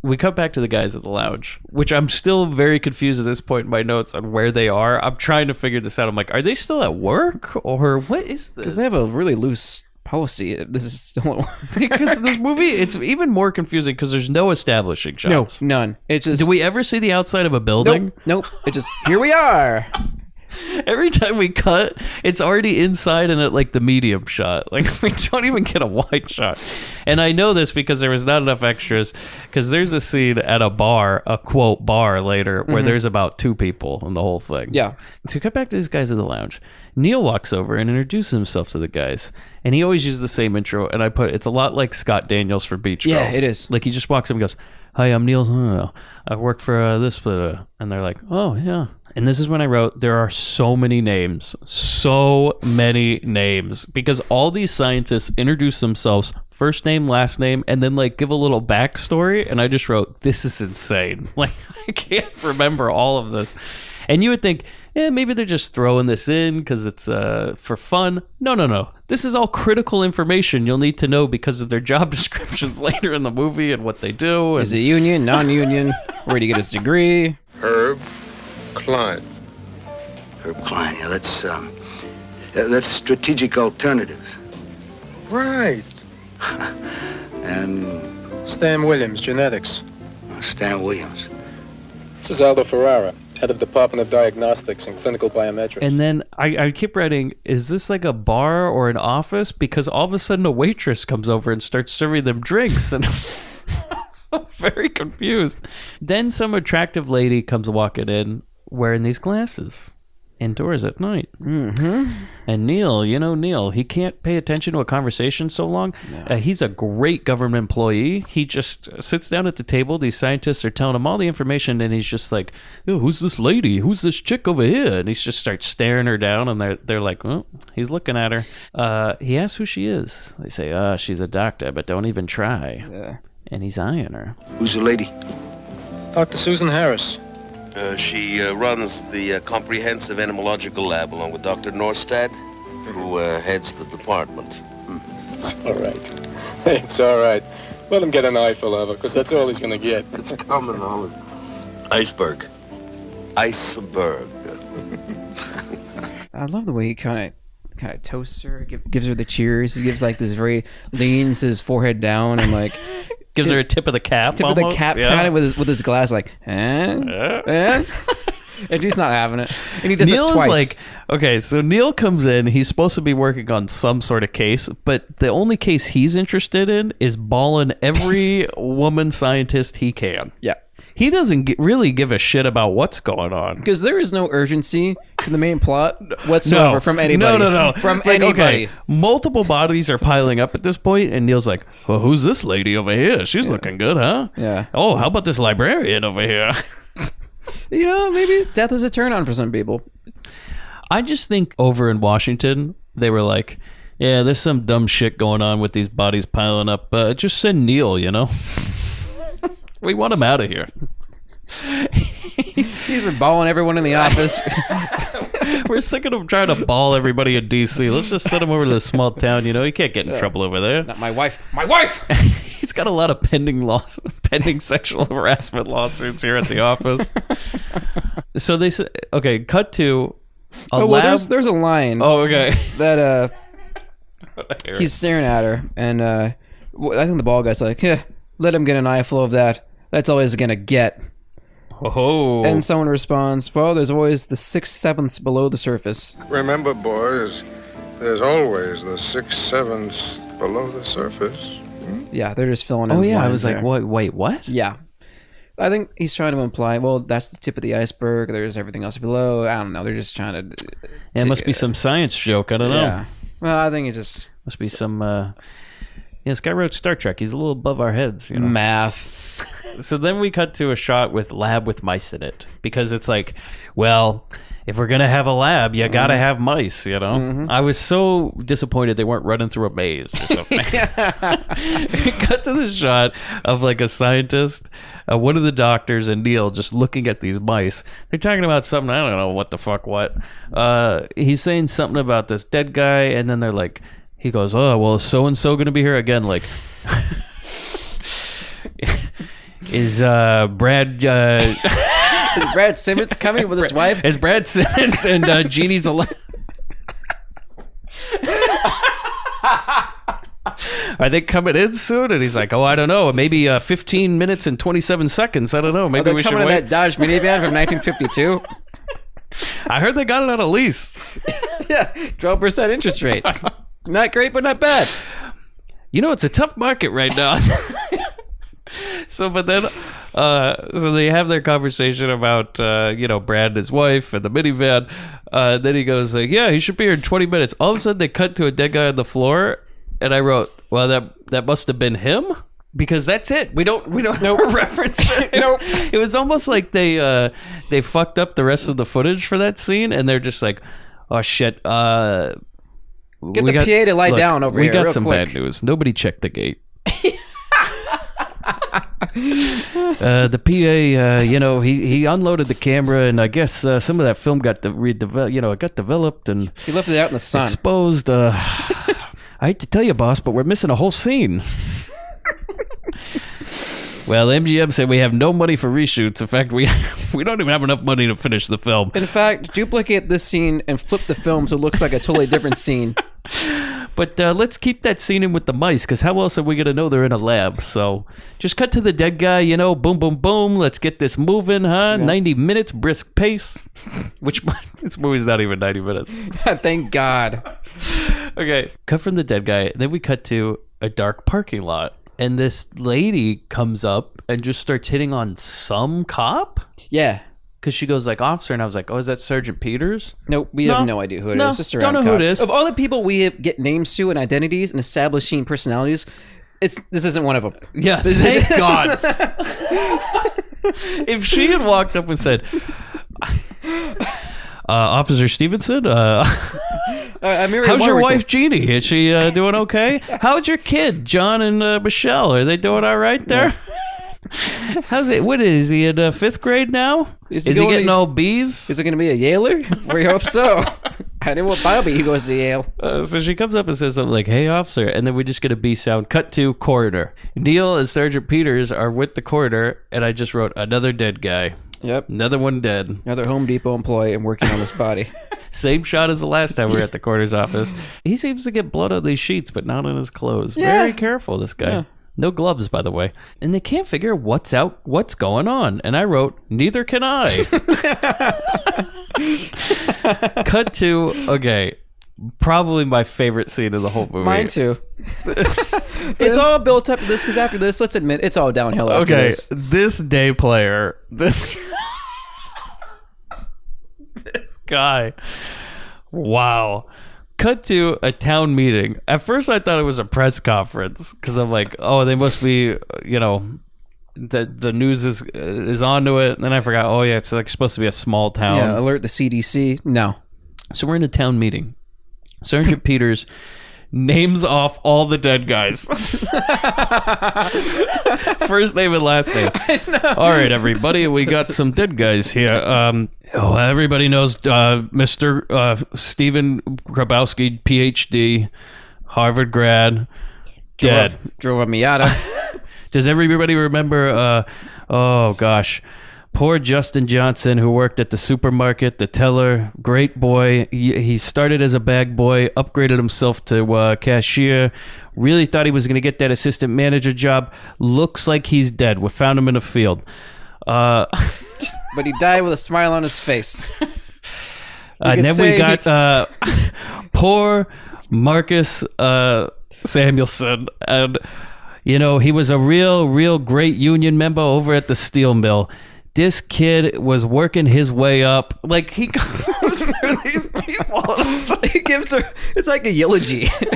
we cut back to the guys at the lounge, which I'm still very confused at this point in my notes on where they are. I'm trying to figure this out. I'm like, are they still at work or what is this? Because they have a really loose policy. This is still because this movie, it's even more confusing because there's no establishing shots. No, none. It just. Do we ever see the outside of a building? Nope. It just, here we are. Every time we cut, it's already inside and at like the medium shot. Like we don't even get a wide shot. And I know this because there was not enough extras. Because there's a scene at a bar, a quote bar later, where there's about 2 people in the whole thing. Yeah. To cut back to these guys in the lounge, Neil walks over and introduces himself to the guys. And he always uses the same intro. And I put, it's a lot like Scott Daniels for Beach Girls. Yeah, it is. Like he just walks up and goes, "Hi, I'm Neil. I work for this." And they're like, "Oh, yeah." And this is when I wrote, there are so many names, because all these scientists introduce themselves, first name, last name, and then like give a little backstory. And I just wrote, this is insane. Like I can't remember all of this. And you would think, maybe they're just throwing this in because it's for fun. No. This is all critical information you'll need to know because of their job descriptions later in the movie and what they do. And is it union, non-union? Where did he get his degree? Herb Klein. Herb Klein, yeah, that's strategic alternatives. Right. And Stan Williams, genetics. Stan Williams. This is Aldo Ferrara, head of Department of Diagnostics and Clinical Biometrics. And then I keep writing, is this like a bar or an office? Because all of a sudden a waitress comes over and starts serving them drinks. And I'm so very confused. Then some attractive lady comes walking in wearing these glasses indoors at night. Mm-hmm. And Neil, he can't pay attention to a conversation so long. No. He's a great government employee. He just sits down at the table. These scientists are telling him all the information, and he's just like, who's this lady? Who's this chick over here? And he just starts staring her down, and they're like, well, he's looking at her. He asks who she is. They say, she's a doctor, but don't even try. Yeah. And he's eyeing her. Who's the lady? Dr. Susan Harris. She runs the comprehensive entomological lab along with Dr. Norstad, who heads the department. It's all right. It's all right. Let him get an eyeful of her, because that's all he's going to get. It's coming on. Iceberg. Iceberg. I love the way he kind of toasts her, gives her the cheers. He gives like this leans his forehead down and like gives her a tip of the cap. Tip almost. Of the cap, yeah. Kind of with his glass, like, and he's not having it, and he does Neil it twice. Is like, okay, so Neil comes in. He's supposed to be working on some sort of case, but the only case he's interested in is balling every woman scientist he can. Yeah. He doesn't really give a shit about what's going on. Because there is no urgency to the main plot whatsoever from anybody. No. From anybody. Okay, multiple bodies are piling up at this point, and Neil's like, well, who's this lady over here? She's looking good, huh? Yeah. Oh, how about this librarian over here? Maybe death is a turn on for some people. I just think over in Washington, they were like, yeah, there's some dumb shit going on with these bodies piling up. Just send Neil, We want him out of here. He's been balling everyone in the office. We're sick of him trying to ball everybody in D.C. Let's just send him over to this small town. He can't get in trouble over there. Not my wife. My wife! He's got a lot of pending sexual harassment lawsuits here at the office. So they said, okay, cut to a lab. There's a line. Oh, okay. That he's staring at her, and I think the ball guy's like, yeah, let him get an eyeful of that. That's all he's gonna get. Oh. And someone responds, well, there's always the 6/7 below the surface. Remember, boys, there's always the 6/7 below the surface. Yeah, they're just filling in. Oh, yeah, I was like, what? Wait, what? Yeah. I think he's trying to imply, well, that's the tip of the iceberg. There's everything else below. I don't know. They're just trying to... It must be some science joke. I don't know. Yeah. Well, I think it just... Must be some... this guy wrote Star Trek. He's a little above our heads. Math. So then we cut to a shot with lab with mice in it because it's like, well, if we're gonna have a lab, you gotta have mice, you know. I was so disappointed they weren't running through a maze or something. We cut to the shot of like a scientist, one of the doctors, and Neil just looking at these mice. They're talking about something, I don't know what the fuck what. He's saying something about this dead guy, and then they're like, he goes, oh well, is so and so gonna be here again? Like, is Brad? Is Brad Simmons coming with his wife? Is Brad Simmons and Jeannie's alive? Are they coming in soon? And he's like, oh, I don't know. Maybe 15 minutes and 27 seconds. I don't know. Maybe we should wait. Coming in that Dodge minivan from 1952? I heard they got it on a lease. Yeah, 12% interest rate. Not great, but not bad. You know, it's a tough market right now. So, but then, so they have their conversation about, you know, Brad and his wife and the minivan. Then he goes like, yeah, he should be here in 20 minutes. All of a sudden they cut to a dead guy on the floor. And I wrote, well, that must have been him, because that's it. We don't reference it. Nope. It was almost like they fucked up the rest of the footage for that scene. And they're just like, oh shit. Get the PA to lie down over here. We got real some quick. bad news. Nobody checked the gate. The PA, you know, he unloaded the camera, and I guess some of that film got it got developed, and he left it out in the sun, exposed. I hate to tell you, boss, but we're missing a whole scene. Well, MGM said we have no money for reshoots. In fact, we don't even have enough money to finish the film. In fact, duplicate this scene and flip the film so it looks like a totally different scene. But let's keep that scene in with the mice, because how else are we going to know they're in a lab? So just cut to the dead guy, you know, boom, boom, boom. Let's get this moving, huh? Yeah. 90 minutes, brisk pace. Which this movie's not even 90 minutes. Thank God. Okay, cut from the dead guy. Then we cut to a dark parking lot. And this lady comes up and just starts hitting on some cop? Yeah. Because she goes like, officer, and I was like, oh, is that Sergeant Peters? Nope, we have no idea who it is. Just a don't know cop. who it is. Of all the people we get names to and identities and establishing personalities, this isn't one of them. Yeah, thank God. If she had walked up and said, Officer Stevenson, how's your wife Jeannie? Is she doing okay? How's your kid, John and Michelle? Are they doing all right there? What is he in 5th grade now? Is he getting all B's? Is it going to be a Yaler? We hope so. I know what Bobby he goes to Yale. So she comes up and says something like, hey, officer, and then we just get a B sound. Cut to coroner. Neil and Sergeant Peters are with the coroner, and I just wrote another dead guy. Yep. Another one dead. Another Home Depot employee and working on this body. Same shot as the last time we were at the coroner's office. He seems to get blood on these sheets, but not on his clothes. Yeah. Very careful, this guy. Yeah. No gloves, by the way. And they can't figure what's going on. And I wrote, neither can I. Cut to, okay, probably my favorite scene of the whole movie. Mine too. It's all built up to this, because after this, let's admit, it's all downhill after this. This day player, this guy, wow. Cut to a town meeting. At first, I thought it was a press conference, because I'm like, oh, they must be, you know, the news is onto it. And then I forgot, oh, yeah, it's like supposed to be a small town. Yeah, alert the CDC. No. So we're in a town meeting. Sergeant Peters names off all the dead guys. First name and last name. All right, everybody, we got some dead guys here. Everybody knows Mr. Stephen Grabowski, PhD, Harvard grad, dead. Drove a Miata. Does everybody remember, oh gosh, poor Justin Johnson, who worked at the supermarket, the teller, great boy. He started as a bag boy, upgraded himself to cashier, really thought he was going to get that assistant manager job. Looks like he's dead. We found him in a field. But he died with a smile on his face. And then we got poor Marcus Samuelson. And, you know, he was a real great union member over at the steel mill. this kid was working his way up. Like, he goes through these people. He gives her, it's like a eulogy. What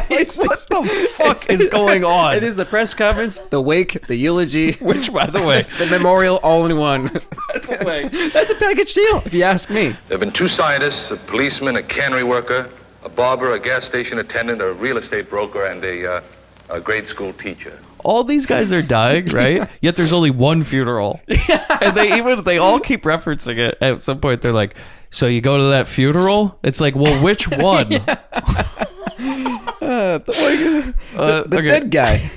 the fuck is going on? It is the press conference, the wake, the eulogy. Which, by the way, the memorial, all in one. by the way, that's a package deal, if you ask me. There have been 2 scientists, a policeman, a cannery worker, a barber, a gas station attendant, a real estate broker, and a grade school teacher. All these guys are dying, right? Yet there's only one funeral. And they all keep referencing it. At some point, they're like, so you go to that funeral? It's like, well, which one? The dead guy.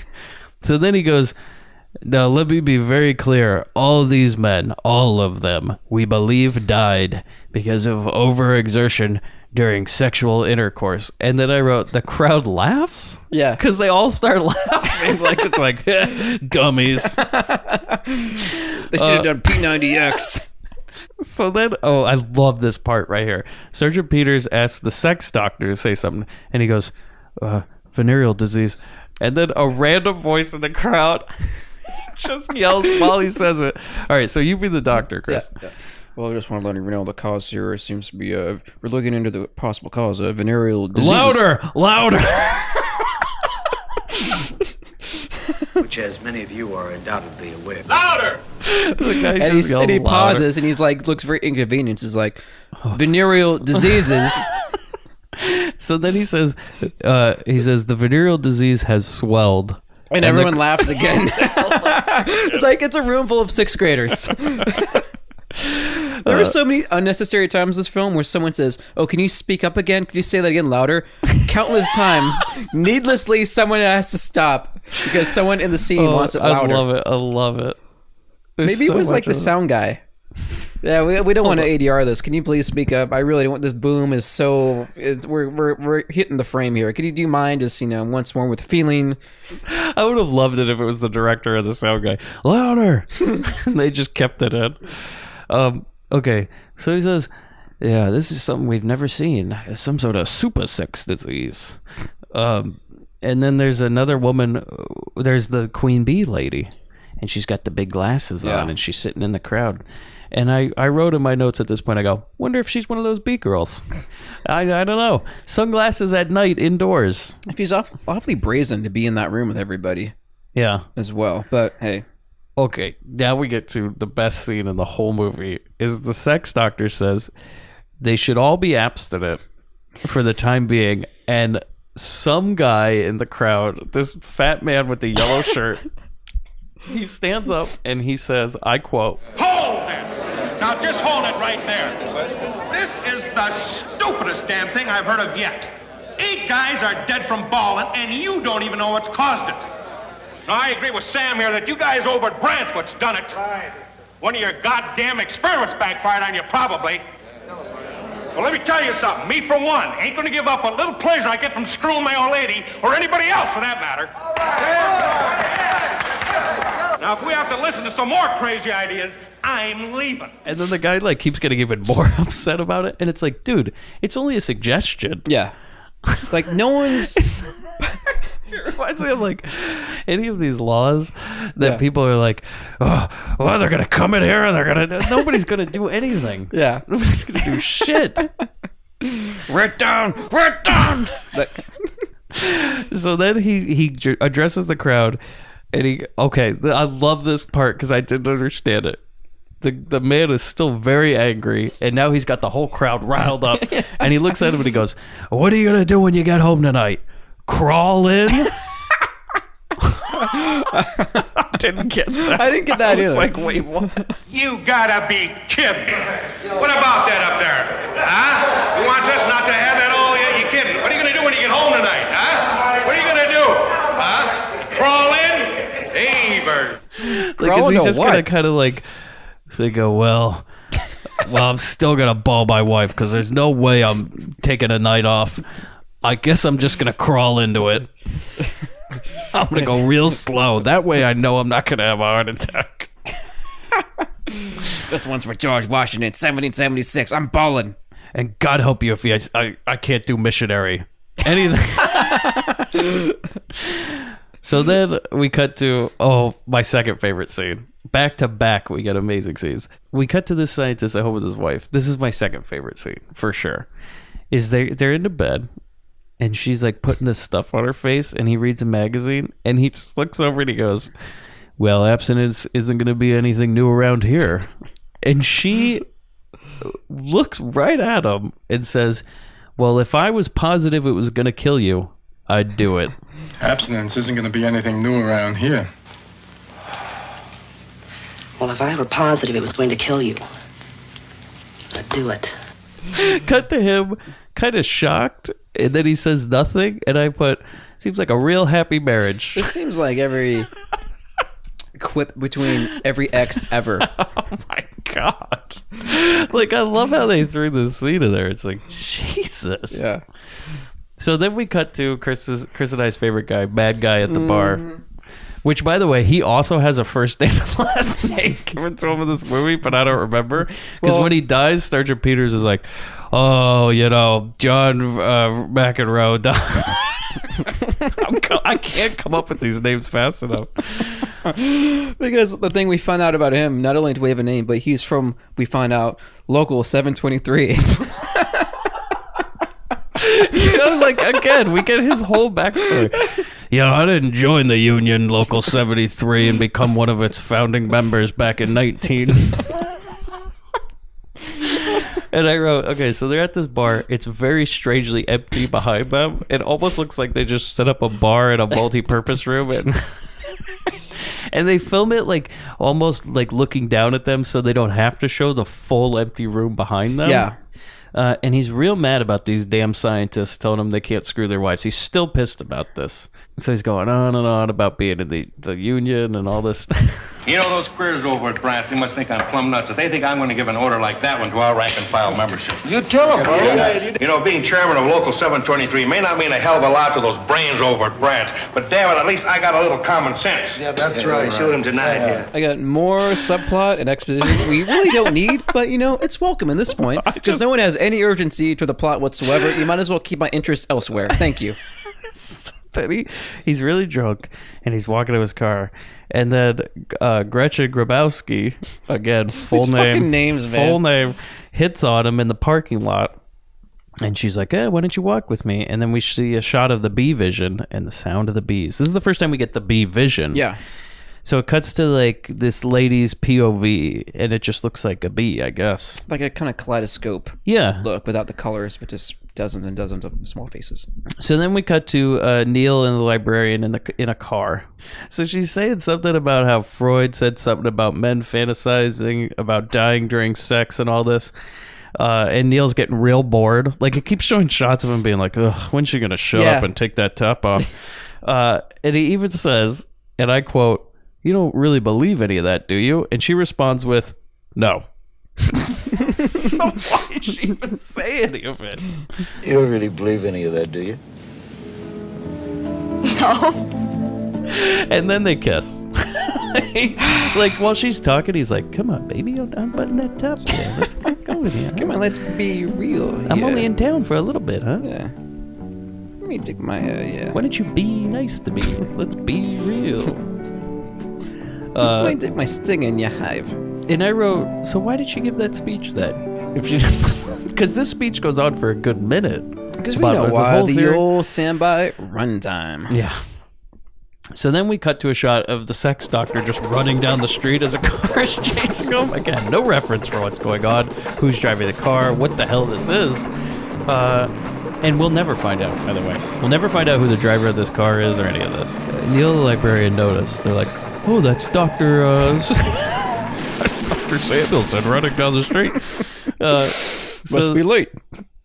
So then he goes, now let me be very clear. All these men, all of them, we believe died because of overexertion during sexual intercourse. And then I wrote, the crowd laughs? Yeah. Because they all start laughing. Like, it's like, dummies. They should have done P90X. So then, I love this part right here. Sergeant Peters asks the sex doctor to say something, and he goes, venereal disease. And then a random voice in the crowd just yells while he says it. All right, so you be the doctor, Chris. Yeah. Well, I just want to let you know the cause here seems to be, we're looking into the possible cause of venereal disease. Louder! Which, as many of you are undoubtedly aware. Louder! And he pauses and he's like, looks very inconvenienced. He's like, venereal diseases. So then he says, the venereal disease has swelled. And everyone laughs again. It's like, it's a room full of 6th graders. There are so many unnecessary times in this film where someone says, oh, can you speak up again? Can you say that again louder? Countless times, needlessly, someone has to stop because someone in the scene wants it louder. I love it. Maybe it was like the sound guy. Yeah, we don't want to ADR this. Can you please speak up? I really don't want this boom is so... We're hitting the frame here. Do you mind just, once more with feeling? I would have loved it if it was the director or the sound guy. Louder! And they just kept it in. Okay, so he says, yeah, this is something we've never seen. It's some sort of super sex disease. And then there's another woman, there's the Queen Bee lady, and she's got the big glasses on, and she's sitting in the crowd. And I wrote in my notes at this point, I go, wonder if she's one of those bee girls. I don't know. Sunglasses at night indoors. She's awfully brazen to be in that room with everybody. Yeah. As well, but hey. Okay, now we get to the best scene in the whole movie, is the sex doctor says they should all be abstinent for the time being, and some guy in the crowd, this fat man with the yellow shirt, he stands up and he says, I quote, Hold it! Now just hold it right there. This is the stupidest damn thing I've heard of yet. 8 guys are dead from balling, and you don't even know what's caused it. Now, I agree with Sam here that you guys over at Brantwood's done it. Right. One of your goddamn experiments backfired on you, probably. Well, let me tell you something. Me, for one, ain't going to give up a little pleasure I get from screwing my old lady, or anybody else, for that matter. Right. Now, if we have to listen to some more crazy ideas, I'm leaving. And then the guy, keeps getting even more upset about it. And it's like, dude, it's only a suggestion. Yeah. No one's... It reminds me of any of these laws that people are like, oh, well, they're gonna come in here and nobody's gonna do anything. Yeah, nobody's gonna do shit. Write down. So then he addresses the crowd, and I love this part because I didn't understand it. The man is still very angry, and now he's got the whole crowd riled up, and he looks at him and he goes, what are you gonna do when you get home tonight? Crawl in? Didn't get that. I didn't get that either. I was like, wait, what? You gotta be kidding. What about that up there? Huh? You want us not to have that all? Yeah, you kidding. What are you gonna do when you get home tonight? Huh? What are you gonna do? Huh? Crawl in? Hey, bird. Is he just gonna kind of they go, well, I'm still gonna ball my wife because there's no way I'm taking a night off. I guess I'm just going to crawl into it. I'm going to go real slow. That way I know I'm not going to have a heart attack. This one's for George Washington, 1776. I'm balling. And God help you if I can't do missionary. Anything. So then we cut to, my second favorite scene. back to back, we got amazing scenes. We cut to this scientist at home with his wife. This is my second favorite scene, for sure. Is they're into bed, and she's like putting this stuff on her face, and he reads a magazine, and he just looks over and he goes, well, abstinence isn't going to be anything new around here. And she looks right at him and says, well, if I was positive it was going to kill you, I'd do it. Abstinence isn't going to be anything new around here. Well, if I were positive it was going to kill you, I'd do it. Cut to him, kind of shocked, and then he says nothing, and I put, seems like a real happy marriage. This seems like every quip between every ex ever. Oh my god. Like, I love how they threw this scene in there. It's like, Jesus. Yeah. So then we cut to Chris and I's favorite guy, bad guy at the bar. Which, by the way, he also has a first name and last name given to him in this movie, but I don't remember. Because when he dies, Sergeant Peters is like, oh, you know, John McEnroe died. I can't come up with these names fast enough. Because the thing we found out about him, not only do we have a name, but he's from, we find out, local 723. You know, like, again, we get his whole backstory. You know, I didn't join the Union Local 73 and become one of its founding members back in 19... And I wrote, okay, so they're at this bar. It's very strangely empty behind them. It almost looks like they just set up a bar in a multi-purpose room. And they film it like almost like looking down at them so they don't have to show the full empty room behind them. Yeah. And he's real mad about these damn scientists telling him they can't screw their wives. He's still pissed about this. So he's going on and on about being in the union and all this stuff. You know, those queers over at Brant, they must think I'm plumb nuts. If they think I'm going to give an order like that one to our rank and file membership. You tell them, bro. You know, being chairman of Local 723 may not mean a hell of a lot to those brains over at Brant, but damn it, at least I got a little common sense. Yeah, that's right. Shoot him tonight, yeah. I got more subplot and exposition we really don't need, but, you know, it's welcome at this point. Because no one has any urgency to the plot whatsoever. You might as well keep my interest elsewhere. Thank you. Then he's really drunk, and he's walking to his car. And then Gretchen Grabowski, again, full These name, fucking names, man. full name, hits on him in the parking lot. And she's like, why don't you walk with me? And then we see a shot of the bee vision and the sound of the bees. This is the first time we get the bee vision. Yeah. So it cuts to like this lady's POV, and it just looks like a bee, I guess. Like a kind of kaleidoscope look without the colors, but just dozens and dozens of small faces. So then we cut to Neil and the librarian in a car. So she's saying something about how Freud said something about men fantasizing about dying during sex and all this. And Neil's getting real bored. Like, it keeps showing shots of him being like, ugh, when's she going to shut up and take that top off? And he even says, and I quote, "You don't really believe any of that, do you?" And she responds with, "No." So why did she even say any of it? You don't really believe any of that, do you? No. And then they kiss. Like, while she's talking, he's like, "Come on, baby, unbutton that top. Yeah, let's go with you. Come on, let's be real. I'm only in town for a little bit, huh? Yeah. Let me take my, Why don't you be nice to me? Let's be real." Let me take my sting in your hive. And I wrote, so why did she give that speech then? If she, because this speech goes on for a good minute. Because we know why, the old standby runtime. Yeah. So then we cut to a shot of the sex doctor just running down the street as a car is chasing him. Again, no reference for what's going on, who's driving the car, what the hell this is. And we'll never find out, by the way. We'll never find out who the driver of this car is or any of this. Neil, the librarian, noticed. They're like, "Oh, that's Dr. That's Dr. Samuelson running down the street." Must be late.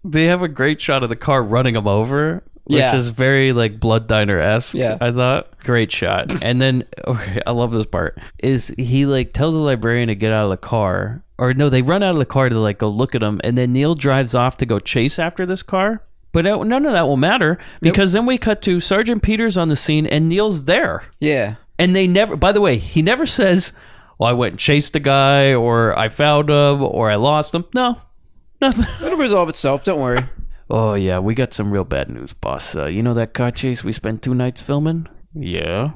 They have a great shot of the car running him over, which is very like Blood Diner-esque. Yeah. I thought. Great shot. And then, okay, I love this part, is he like tells the librarian to get out of the car. Or no, they run out of the car to like go look at him, and then Neil drives off to go chase after this car. But none of that will matter, because then we cut to Sergeant Peters on the scene, and Neil's there. Yeah. And they never, by the way, he never says, "Well, I went and chased a guy," or "I found him," or "I lost him." No, nothing. It'll resolve itself, don't worry. "Oh, yeah, we got some real bad news, boss. You know that car chase we spent 2 nights filming?" "Yeah."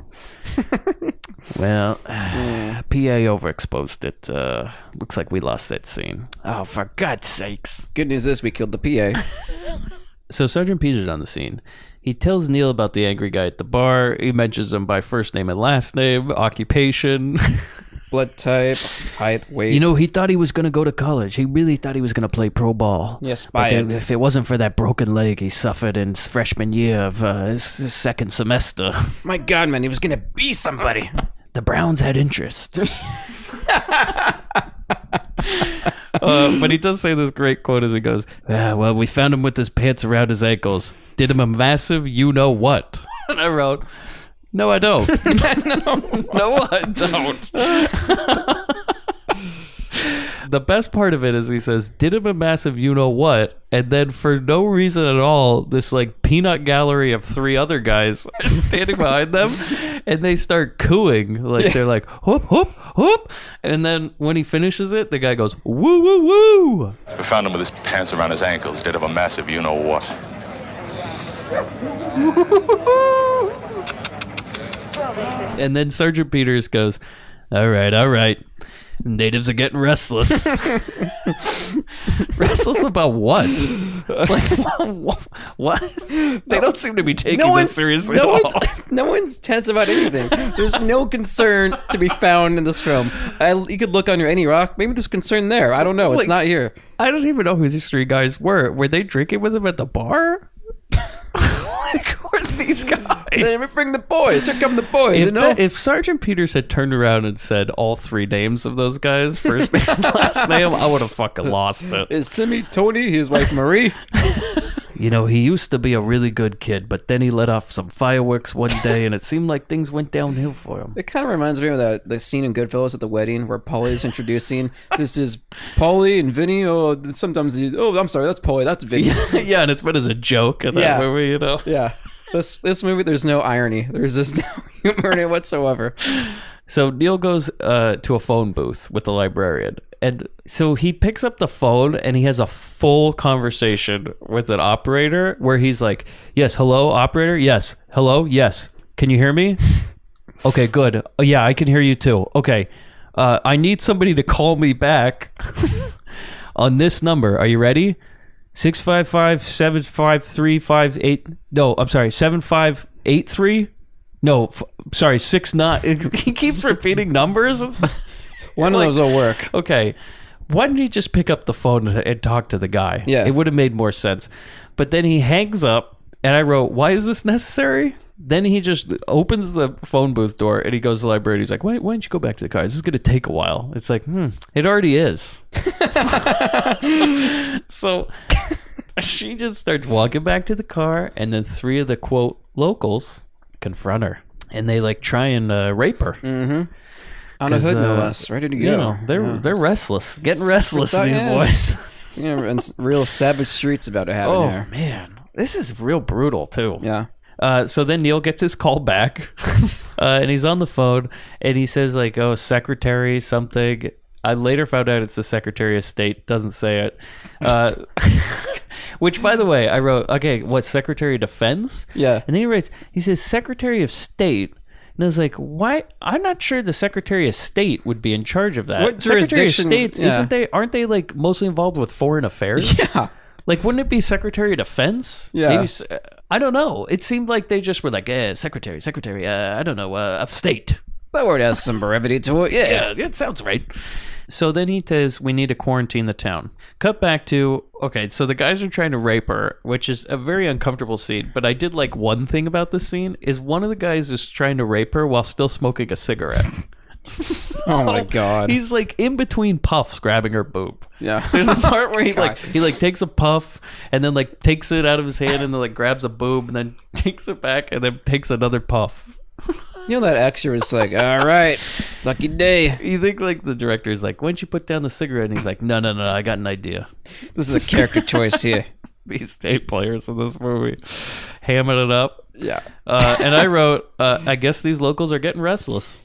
Well, PA overexposed it. Looks like we lost that scene. Oh, for God's sakes. Good news is we killed the PA. So Sergeant Peter's on the scene. He tells Neil about the angry guy at the bar. He mentions him by first name and last name, occupation. Blood type, height, weight. You know, he thought he was going to go to college. He really thought he was going to play pro ball. Yes, but then, if it wasn't for that broken leg he suffered in his freshman year of his second semester. My God, man, he was going to be somebody. The Browns had interest. But he does say this great quote as he goes, well, we found him with his pants around his ankles. Did him a massive you-know-what. And I wrote, no, I don't. No, I don't. The best part of it is he says, did him a massive you-know-what, and then for no reason at all, this like peanut gallery of 3 other guys are standing behind them, and they start cooing. Like they're like, whoop, whoop, whoop. And then when he finishes it, the guy goes, woo, woo, woo. We found him with his pants around his ankles, did of a massive you-know-what. And then Sergeant Peters goes, all right. Natives are getting restless. Restless about what? Like, what? They don't seem to be taking this seriously at all. No one's tense about anything. There's no concern to be found in this film. You could look under any rock. Maybe there's concern there. I don't know. It's not here. I don't even know who these 3 guys were. Were they drinking with him at the bar? Like, who are these guys? Let me bring the boys. Here come the boys. If Sergeant Peters had turned around and said all 3 names of those guys, first name, last name, I would have fucking lost it. It's Timmy, Tony, his wife Marie. You know, he used to be a really good kid, but then he let off some fireworks one day, and it seemed like things went downhill for him. It kind of reminds me of the scene in Goodfellas at the wedding where Paulie's introducing, this is Paulie and Vinny. Oh, sometimes I'm sorry, that's Paulie, that's Vinny. Yeah, and it's meant as a joke in that movie, you know? Yeah. This movie, there's no irony. There's just no humor in it whatsoever. So Neil goes to a phone booth with the librarian. And so he picks up the phone and he has a full conversation with an operator where he's like, yes, hello, operator? Yes. Hello? Yes. Can you hear me? Okay, good. Oh, yeah, I can hear you too. Okay. I need somebody to call me back on this number. Are you ready? 655-753-58. No, I'm sorry. 7583? No, sorry, 69. He keeps repeating numbers. One of those will work. Okay. Why didn't he just pick up the phone and talk to the guy? Yeah. It would have made more sense. But then he hangs up, and I wrote, why is this necessary? Then he just opens the phone booth door, and he goes to the library, and he's like, why don't you go back to the car? This is going to take a while. It's like, it already is. So she just starts walking back to the car, and then 3 of the, quote, locals confront her. And they, like, try and rape her. Mm-hmm. On a hood, no less. Ready to go. You know, they're restless. Getting restless, these boys. Yeah, and real savage streets about to happen here. Oh, man. This is real brutal, too. Yeah. So then Neil gets his call back, and he's on the phone, and he says, like, oh, secretary something. I later found out it's the Secretary of State. Doesn't say it. Which, by the way, I wrote, okay, what, Secretary of Defense? Yeah. And then he says Secretary of State. And I was like, why? I'm not sure the Secretary of State would be in charge of that. What Secretary of jurisdiction? State, aren't they like mostly involved with foreign affairs? Yeah. Like, wouldn't it be Secretary of Defense? Yeah. Maybe, I don't know. It seemed like they just were like, Secretary, I don't know, of State. That word has some brevity to it. Yeah, it sounds right. So then he says, we need to quarantine the town. Cut back to, okay, so the guys are trying to rape her, which is a very uncomfortable scene. But I did like one thing about this scene is one of the guys is trying to rape her while still smoking a cigarette. Oh my God. He's like in between puffs grabbing her boob. Yeah. There's a part where he takes a puff and then like takes it out of his hand and then like grabs a boob and then takes it back and then takes another puff. You know that extra was like, all right, lucky day. You think like the director's like, why don't you put down the cigarette? And he's like, no, I got an idea. This is a character choice here. These state players in this movie hamming it up. Yeah. And I wrote, I guess these locals are getting restless.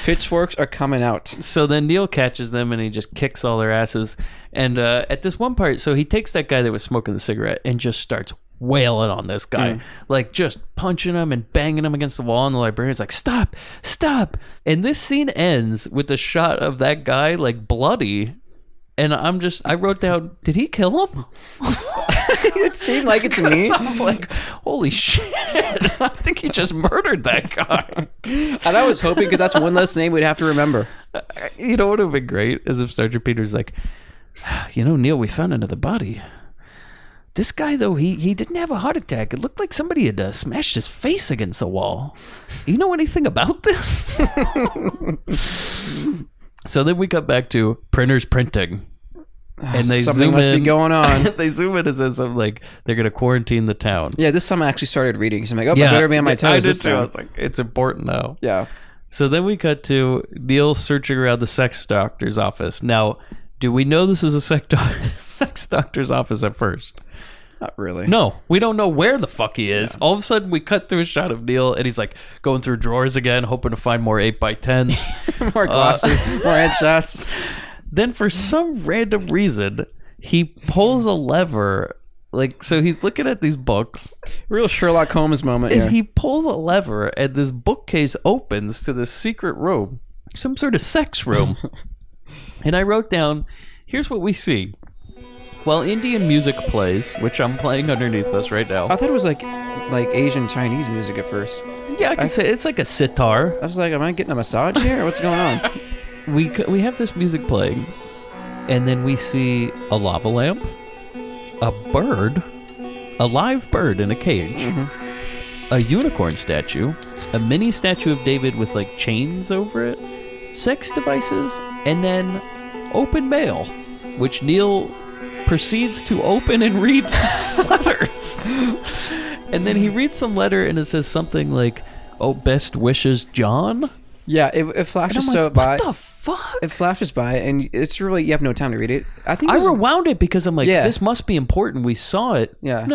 Pitchforks are coming out. So then Neil catches them and he just kicks all their asses. And at this one part, so he takes that guy that was smoking the cigarette and just starts wailing on this guy, like just punching him and banging him against the wall, and the librarian's like, stop, and this scene ends with a shot of that guy like bloody, and I wrote down, did he kill him? It seemed like it to me. I was like, holy shit, I think he just murdered that guy. And I was hoping, because that's one less name we'd have to remember. You know what would have been great is if Sergeant Peter's like, Neil, we found another body. This guy, though, he didn't have a heart attack. It looked like somebody had smashed his face against the wall. You know anything about this? So then we cut back to printers printing. And they something zoom must in. be going on. They zoom in and says something like, they're going to quarantine the town. Yeah, this time I actually started reading. So I'm like, I better be on my toes. I did this too. time. I was like, it's important now. Yeah. So then we cut to Neil searching around the sex doctor's office. Now, do we know this is a sex doctor's office at first? Not really. No, we don't know where the fuck he is. Yeah. All of a sudden, we cut through a shot of Neil, and he's like going through drawers again, hoping to find more 8x10s. More glasses, more headshots. Then, for some random reason, he pulls a lever. So he's looking at these books. Real Sherlock Holmes moment And here. he pulls a lever, and this bookcase opens to this secret room. Some sort of sex room. And I wrote down, here's what we see. While Indian music plays, which I'm playing underneath us right now. I thought it was like Asian Chinese music at first. Yeah, I can say it's like a sitar. I was like, am I getting a massage here? Or what's going on? We have this music playing, and then we see a lava lamp, a bird, a live bird in a cage, a unicorn statue, a mini statue of David with like chains over it, sex devices, and then open mail, which Neil proceeds to open and read letters. And then he reads some letter and it says something like, oh, best wishes, John. Yeah, it flashes by. What the fuck? It flashes by and it's really, you have no time to read it. I think I rewound it because I'm like, Yeah. this must be important. We saw it. Yeah.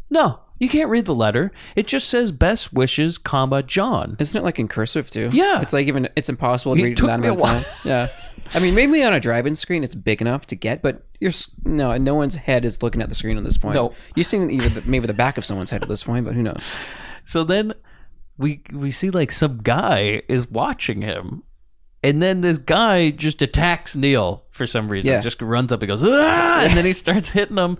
No, you can't read the letter. It just says best wishes, comma, John. Isn't it like in cursive too? Yeah. It's like it's impossible to It read in took that me a amount of while. time. Yeah. I mean, maybe on a drive-in screen it's big enough to get, but no one's head is looking at the screen at this point. No. You've seen maybe the back of someone's head at this point, but who knows? So then we see like some guy is watching him. And then this guy just attacks Neil for some reason. Yeah. Just runs up and goes, ah! And then he starts hitting him.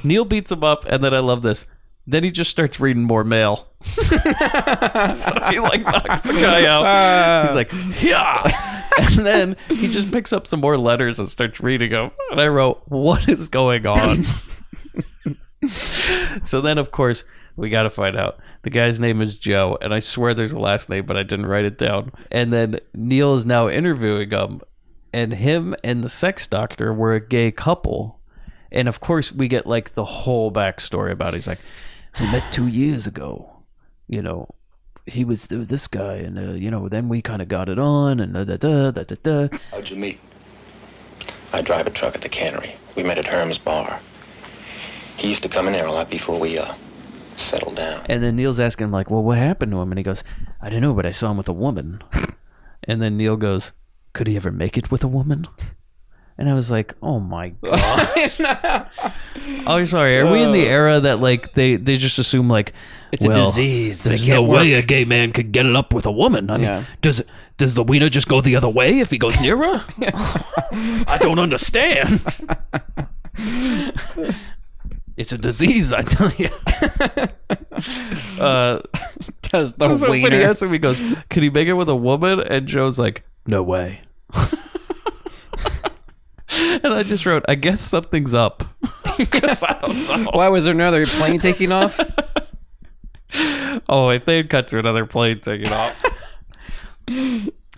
Neil beats him up. And then I love this. Then he just starts reading more mail. So he like knocks the guy out. He's like, yeah. And then he just picks up some more letters and starts reading them. And I wrote, what is going on? So then, of course, we got to find out. The guy's name is Joe. And I swear there's a last name, but I didn't write it down. And then Neil is now interviewing him. And him and the sex doctor were a gay couple. And of course, we get like the whole backstory about it. He's like, we met 2 years ago. He was this guy, and then we kind of got it on, and da. How'd you meet? I drive a truck at the cannery. We met at Herm's bar. He used to come in there a lot before we settled down. And then Neil's asking him like, well, what happened to him? And he goes, I don't know, but I saw him with a woman. And then Neil goes, could he ever make it with a woman? And I was like, oh my god. Oh, sorry. Are we in the era that like they just assume like it's a disease? There's no way a gay man could get it up with a woman. I mean, does the wiener just go the other way if he goes near her? I don't understand. It's a disease, I tell you. Does the so wiener? When he asks him, he goes, "Could he make it with a woman?" And Joe's like, "No way." And I just wrote, I guess something's up. Because I don't know. Why was there another plane taking off? Oh, if they had cut to another plane taking off.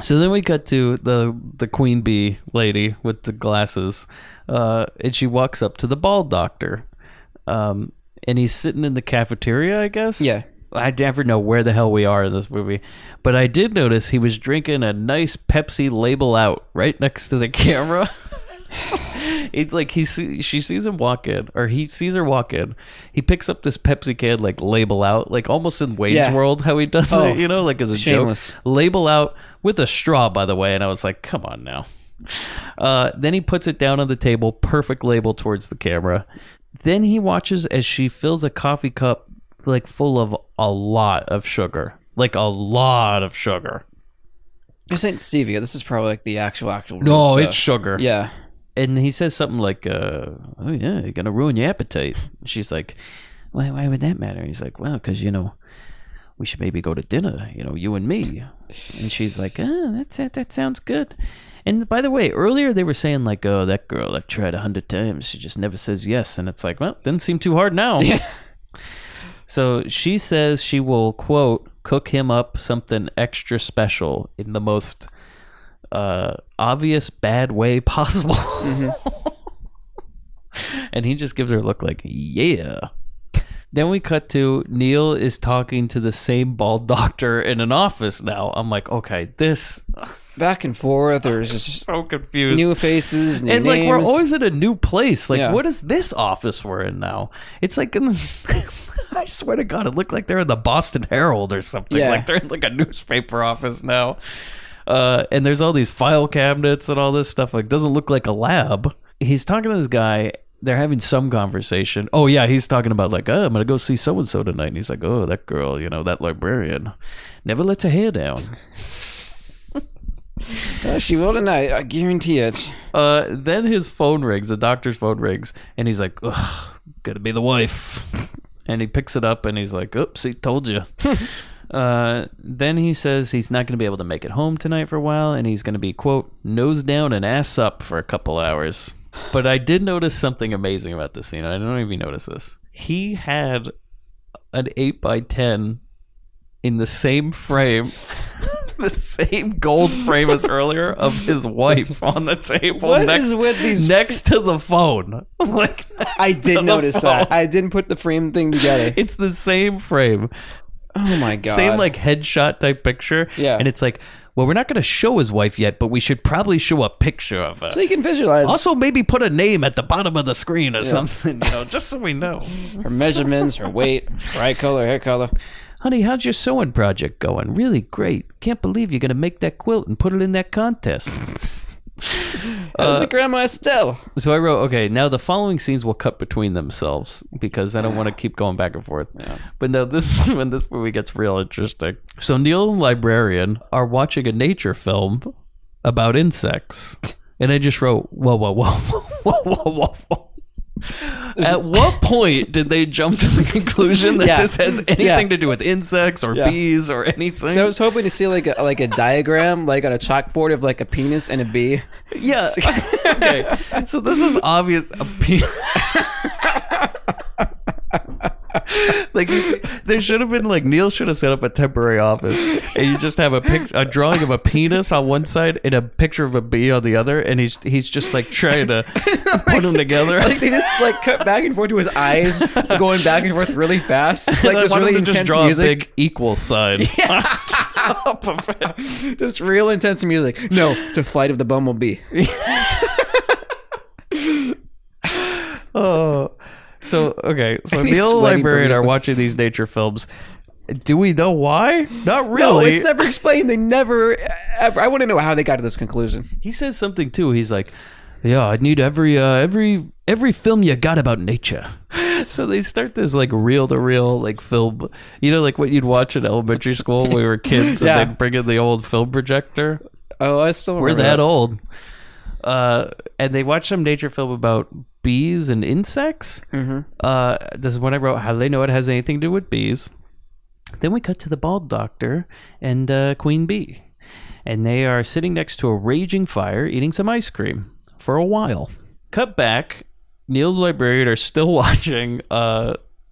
So then we cut to the queen bee lady with the glasses. And she walks up to the bald doctor. And he's sitting in the cafeteria, I guess? Yeah. I never know where the hell we are in this movie. But I did notice he was drinking a nice Pepsi Label Out right next to the camera. It's like she sees him walk in, or he sees her walk in. He picks up this Pepsi can, like Label Out, like almost in Wayne's World, how he does it, like as a shameless joke. Label Out with a straw, by the way. And I was like, come on now. Then he puts it down on the table, perfect label towards the camera. Then he watches as she fills a coffee cup like full of a lot of sugar. Like a lot of sugar. This ain't stevia. This is probably like the actual No, stuff. it's sugar. Yeah. And he says something like, oh yeah, you're going to ruin your appetite. She's like, why would that matter? He's like, well, because, we should maybe go to dinner, you and me. And she's like, that sounds good. And by the way, earlier they were saying like, oh, that girl, I've tried 100 times. She just never says yes. And it's like, well, didn't seem too hard now. Yeah. So she says she will, quote, cook him up something extra special in the most obvious bad way possible. And he just gives her a look like, yeah. Then we cut to Neil is talking to the same bald doctor in an office now. I'm like, okay, this... Back and forth, there's just so confused. New faces, new and like names. we're always in a new place. Like, Yeah. what is this office we're in now? It's like in the, I swear to God, it looked like they're in the Boston Herald or something. Yeah. Like they're in like a newspaper office now. And there's all these file cabinets and all this stuff. Like, doesn't look like a lab. He's talking to this guy. They're having some conversation. Oh yeah, he's talking about like, oh, I'm gonna go see so and so tonight. And he's like, oh, that girl, that librarian, never lets her hair down. She will tonight, I guarantee it. Then his phone rings, the doctor's phone rings, and he's like, ugh, gotta be the wife. And he picks it up and he's like, oops, he told you. Then he says he's not going to be able to make it home tonight for a while, and he's going to be, quote, nose down and ass up for a couple hours. But I did notice something amazing about this scene. I don't know if you noticed this. He had an 8x10 in the same frame, the same gold frame as earlier of his wife on the table What next, is with these- next to the phone. Like, I next to did the notice that. phone. I didn't put the frame thing together. It's the same frame. Oh my God. Same like headshot type picture. Yeah. And it's like, well, we're not going to show his wife yet, but we should probably show a picture of her. So you can visualize. Also, maybe put a name at the bottom of the screen or something, just so we know. Her measurements, her weight, her eye color, hair color. Honey, how's your sewing project going? Really great. Can't believe you're going to make that quilt and put it in that contest. How's it, Grandma Estelle? So I wrote, okay, now the following scenes will cut between themselves because I don't want to keep going back and forth. Yeah. But now this when this movie gets real interesting. So Neil and Librarian are watching a nature film about insects. And I just wrote, whoa, whoa, whoa, whoa, whoa, whoa, whoa. At what point did they jump to the conclusion that this has anything to do with insects or bees or anything? So I was hoping to see like a diagram, like on a chalkboard of like a penis and a bee. Yeah. Okay. So this is obvious. Like there should have been like Neil should have set up a temporary office, and you just have a drawing of a penis on one side and a picture of a bee on the other, and he's just like trying to put them together. Like they just like cut back and forth to his eyes, going back and forth really fast. Like this really intense draw music. a big equal sign. Yeah. Up of it. Just real intense music. No, to Flight of the Bumblebee. Oh. So okay, so He's Neil and sweating Librarian are profusely. watching these nature films. Do we know why? Not really. No, it's never explained. They never ever. I want to know how they got to this conclusion. He says something too. He's like, "Yeah, I need every film you got about nature." So they start this like reel to reel like film, like what you'd watch in elementary school when we were kids, and they'd bring in the old film projector. Oh, I still We're remember that old. And they watch some nature film about bees and insects. Mm-hmm. This is when I wrote, how do they know it has anything to do with bees? Then we cut to the bald doctor and Queen Bee. And they are sitting next to a raging fire eating some ice cream for a while. Cut back. Neil and the Librarian are still watching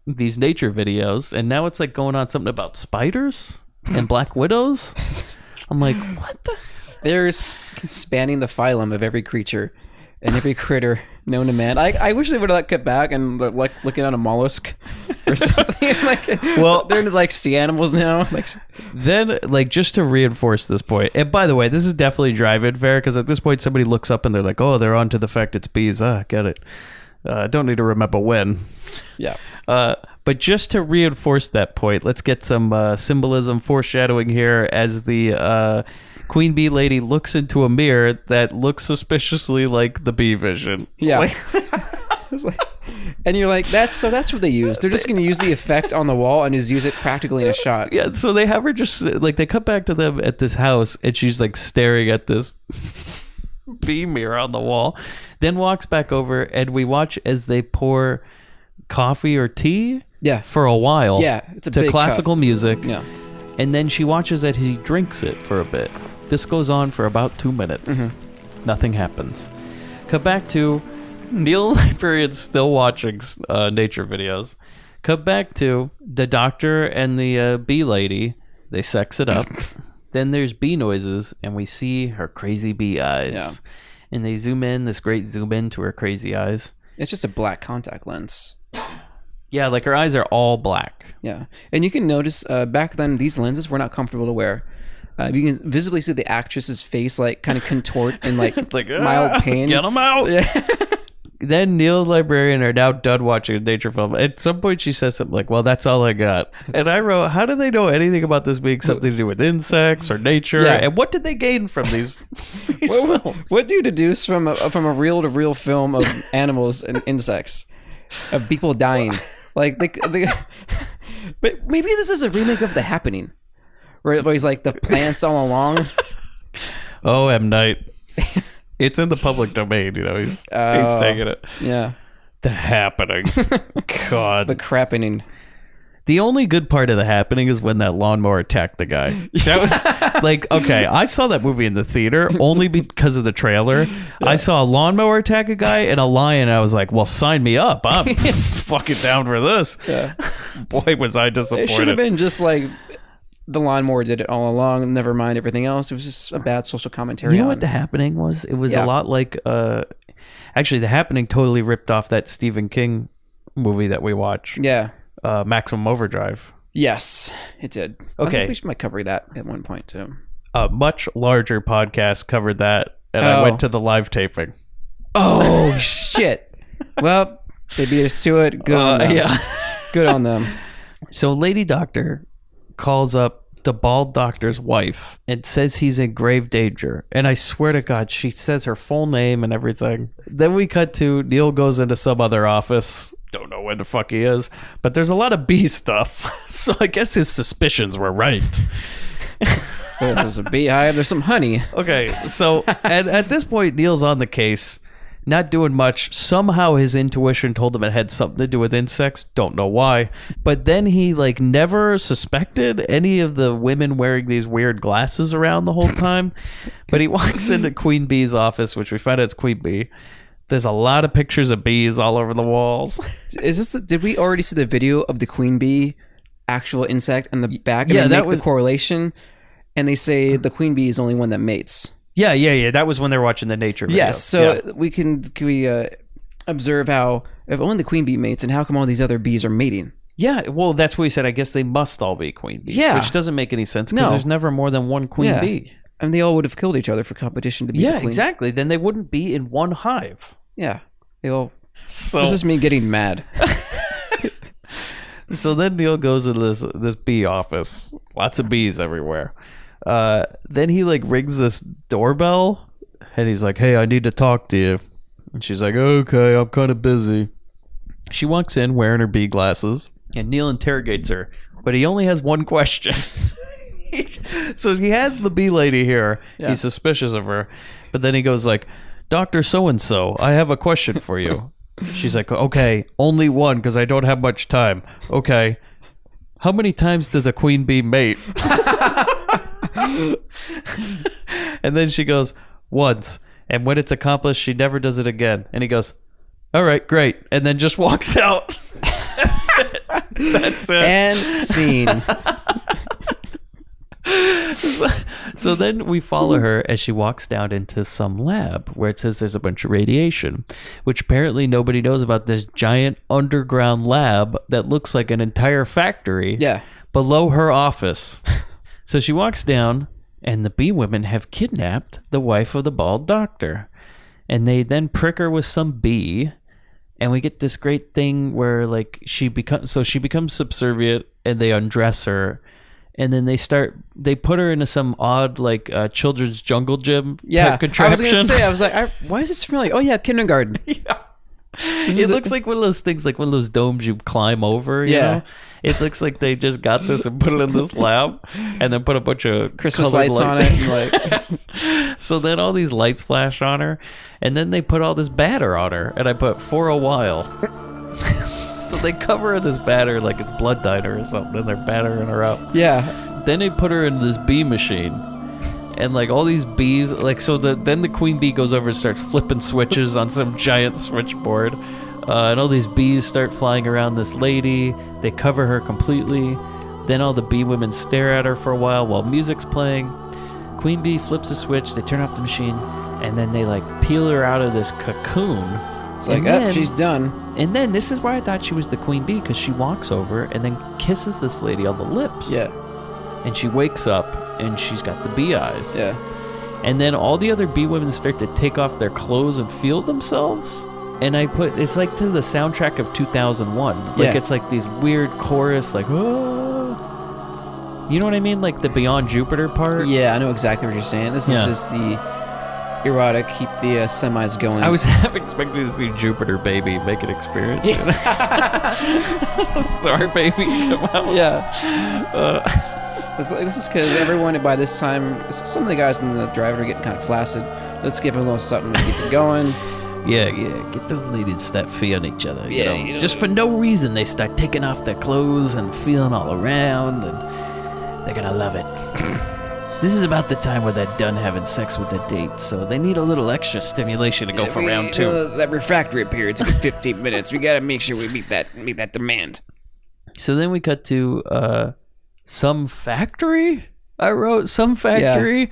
these nature videos. And now it's like going on something about spiders and black widows. I'm like, what the... They're spanning the phylum of every creature and every critter known to man. I wish they would have like cut back and like looking at a mollusk or something. Like, well, they're into like sea animals now. Like, then, like, just to reinforce this point, and by the way, this is definitely drive-in fair because at this point somebody looks up and they're like, "Oh, they're on to the fact it's bees." Get it. Don't need to remember when. Yeah. But just to reinforce that point, let's get some symbolism, foreshadowing here as the Queen Bee lady looks into a mirror that looks suspiciously like the bee vision. Yeah. Like, It's like, And you're like, that's what they use. They're just going to use the effect on the wall and just use it practically in a shot. Yeah, so they have her just like they cut back to them at this house, and she's like staring at this bee mirror on the wall. Then walks back over, and we watch as they pour coffee or tea. Yeah, for a while. Yeah, it's a to big classical cup. music. Yeah, and then she watches that he drinks it for a bit. This goes on for about 2 minutes. Mm-hmm. Nothing happens. Cut back to Neil Librarian's still watching nature videos. Cut back to the doctor and the bee lady. They sex it up. Then there's bee noises, and we see her crazy bee eyes. Yeah. And they zoom in, this great zoom in to her crazy eyes. It's just a black contact lens. Yeah, like her eyes are all black. Yeah. And you can notice back then, these lenses were not comfortable to wear. You can visibly see the actress's face like kind of contort in like, mild pain. Get them out. Yeah. Then Neil and Librarian are now done watching a nature film. At some point she says something like, well, that's all I got. And I wrote, how do they know anything about this being something to do with insects or nature? Yeah. And what did they gain from these films? What do you deduce from a reel-to-reel film of animals and insects? Of people dying. Like, but maybe this is a remake of The Happening. Where he's like the plants all along. Oh, M. Night. It's in the public domain, you know. He's taking it. Yeah. The Happening. God. The crappening. The only good part of The Happening is when that lawnmower attacked the guy. That was like, okay, I saw that movie in the theater only because of the trailer. Yeah. I saw a lawnmower attack a guy and a lion. And I was like, well, sign me up. I'm fucking down for this. Yeah. Boy, was I disappointed. It should have been just like the lawnmower did it all along. Never mind everything else. It was just a bad social commentary. You know what The Happening was? It was a lot like, actually, The Happening totally ripped off that Stephen King movie that we watched. Yeah. Maximum Overdrive. Yes, it did. Okay. I think we might cover that at one point too. A much larger podcast covered that, and I went to the live taping. Oh, shit. Well, they beat us to it. Good on them. Yeah. Good on them. So Lady Doctor calls up the bald doctor's wife and says he's in grave danger. And I swear to God, she says her full name and everything. Then we cut to Neil goes into some other office. Don't know where the fuck he is. But there's a lot of bee stuff. So I guess his suspicions were right. There's a beehive. There's some honey. Okay, so at this point, Neil's on the case. Not doing much. Somehow his intuition told him it had something to do with insects. Don't know why. But then he like never suspected any of the women wearing these weird glasses around the whole time. But he walks into Queen Bee's office, which we find out it's Queen Bee. There's a lot of pictures of bees all over the walls. Is this did we already see the video of the Queen Bee actual insect in the back? Yeah, and that was was the correlation. And they say the Queen Bee is only one that mates. Yeah. That was when they were watching the nature video. Yes, so we can observe how if only the queen bee mates, and how come all these other bees are mating? Yeah, well, that's what he said. I guess they must all be queen bees. Yeah. Which doesn't make any sense because there's never more than one queen bee. And they all would have killed each other for competition to be the queen. Exactly. Then they wouldn't be in one hive. Yeah. They all... So, this is me getting mad. So then Neil goes to this bee office. Lots of bees everywhere. Then he like rings this doorbell and he's like, hey, I need to talk to you. And she's like, okay, I'm kind of busy. She walks in wearing her bee glasses and Neil interrogates her, but he only has one question. So he has the bee lady here. Yeah. He's suspicious of her, but then he goes like, Dr. So-and-so, I have a question for you. She's like, okay, only one because I don't have much time. Okay. How many times does a queen bee mate? And then she goes, once. And when it's accomplished, she never does it again. And he goes, all right, great. And then just walks out. That's it. And scene. So then we follow her as she walks down into some lab where it says there's a bunch of radiation, which apparently nobody knows about this giant underground lab that looks like an entire factory below her office. So she walks down, and the bee women have kidnapped the wife of the bald doctor. And they then prick her with some bee, and we get this great thing where like she becomes subservient, and they undress her. And then they put her into some odd like children's jungle gym type contraption. I was gonna say, why is this familiar? Oh yeah, kindergarten. Yeah. It looks like one of those things, like one of those domes you climb over. You know? It looks like they just got this and put it in this lab, and then put a bunch of Christmas lights on it. And like, so then all these lights flash on her, and then they put all this batter on her, and I put for a while. So they cover this batter like it's blood diner or something, and they're battering her up. Yeah. Then they put her in this bee machine. And like all these bees, like then the queen bee goes over and starts flipping switches on some giant switchboard, and all these bees start flying around this lady. They cover her completely. Then all the bee women stare at her for a while music's playing. Queen bee flips a switch. They turn off the machine, and then they like peel her out of this cocoon. It's like, she's done. And then this is why I thought she was the queen bee, because she walks over and then kisses this lady on the lips. Yeah. And she wakes up, and she's got the bee eyes. Yeah. And then all the other bee women start to take off their clothes and feel themselves. And it's like to the soundtrack of 2001. Like it's like these weird chorus, like, oh. You know what I mean? Like the Beyond Jupiter part? Yeah, I know exactly what you're saying. This is just the erotic, keep the semis going. I was half expecting to see Jupiter Baby make an experience. Star Baby come out. Yeah. This is because everyone by this time, some of the guys in the drive are getting kind of flaccid. Let's give them a little something to keep it going. Yeah. Get those ladies to start feeling each other. You know? Just for no reason, they start taking off their clothes and feeling all around, and they're gonna love it. This is about the time where they're done having sex with their date, so they need a little extra stimulation to go for round two. That refractory period's like 15 minutes. We gotta make sure we meet that demand. So then we cut to some factory. I wrote some factory,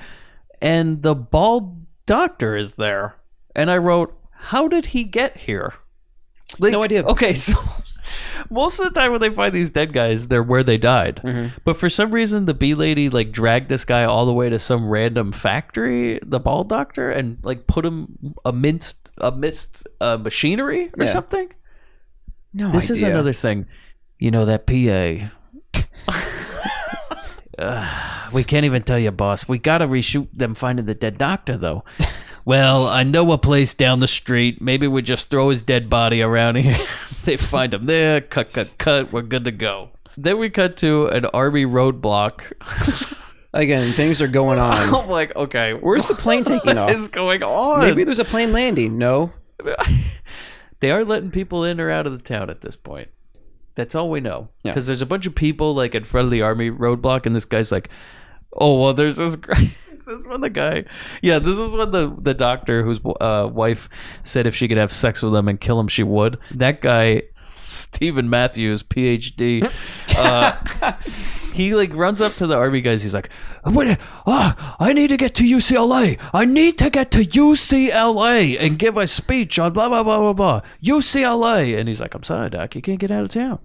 and the bald doctor is there, and I wrote, how did he get here? Like, no idea. Okay, so most of the time when they find these dead guys, they're where they died. Mm-hmm. But for some reason, the bee lady like dragged this guy all the way to some random factory, the bald doctor, and like put him amidst machinery or something. No, this is another thing. You know that PA. We can't even tell you, boss. We gotta reshoot them finding the dead doctor, though. Well, I know a place down the street. Maybe we just throw his dead body around here. They find him there. Cut. We're good to go. Then we cut to an army roadblock. Again, things are going on. I'm like, okay. Where's the plane taking off? What is going on? Maybe there's a plane landing. No. They are letting people in or out of the town at this point. That's all we know. Because there's a bunch of people like in front of the army roadblock, and this guy's like, oh, well, there's this guy. This is when the guy, this is when the doctor whose wife said if she could have sex with him and kill him, she would. That guy, Stephen Matthews, PhD, he like runs up to the army guys. He's like, I need to get to UCLA. I need to get to UCLA and give a speech on blah, blah, blah, blah, blah. UCLA. And he's like, I'm sorry, Doc, you can't get out of town.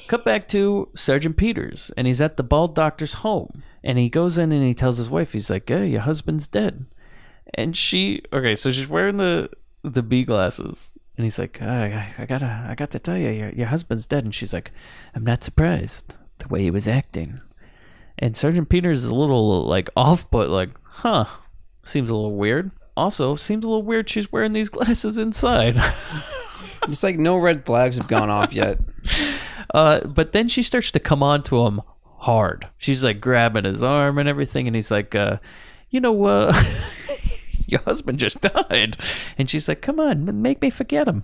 Cut back to Sergeant Peters, and he's at the bald doctor's home. And he goes in and he tells his wife, he's like, hey, your husband's dead. And so she's wearing the bee glasses. And he's like, I got to tell you, your husband's dead. And she's like, I'm not surprised the way he was acting. And Sergeant Peters is a little like off, but like, seems a little weird. Also, seems a little weird she's wearing these glasses inside. It's like no red flags have gone off yet. But then she starts to come on to him hard. She's like grabbing his arm and everything, and he's like, your husband just died. And she's like, come on, make me forget him.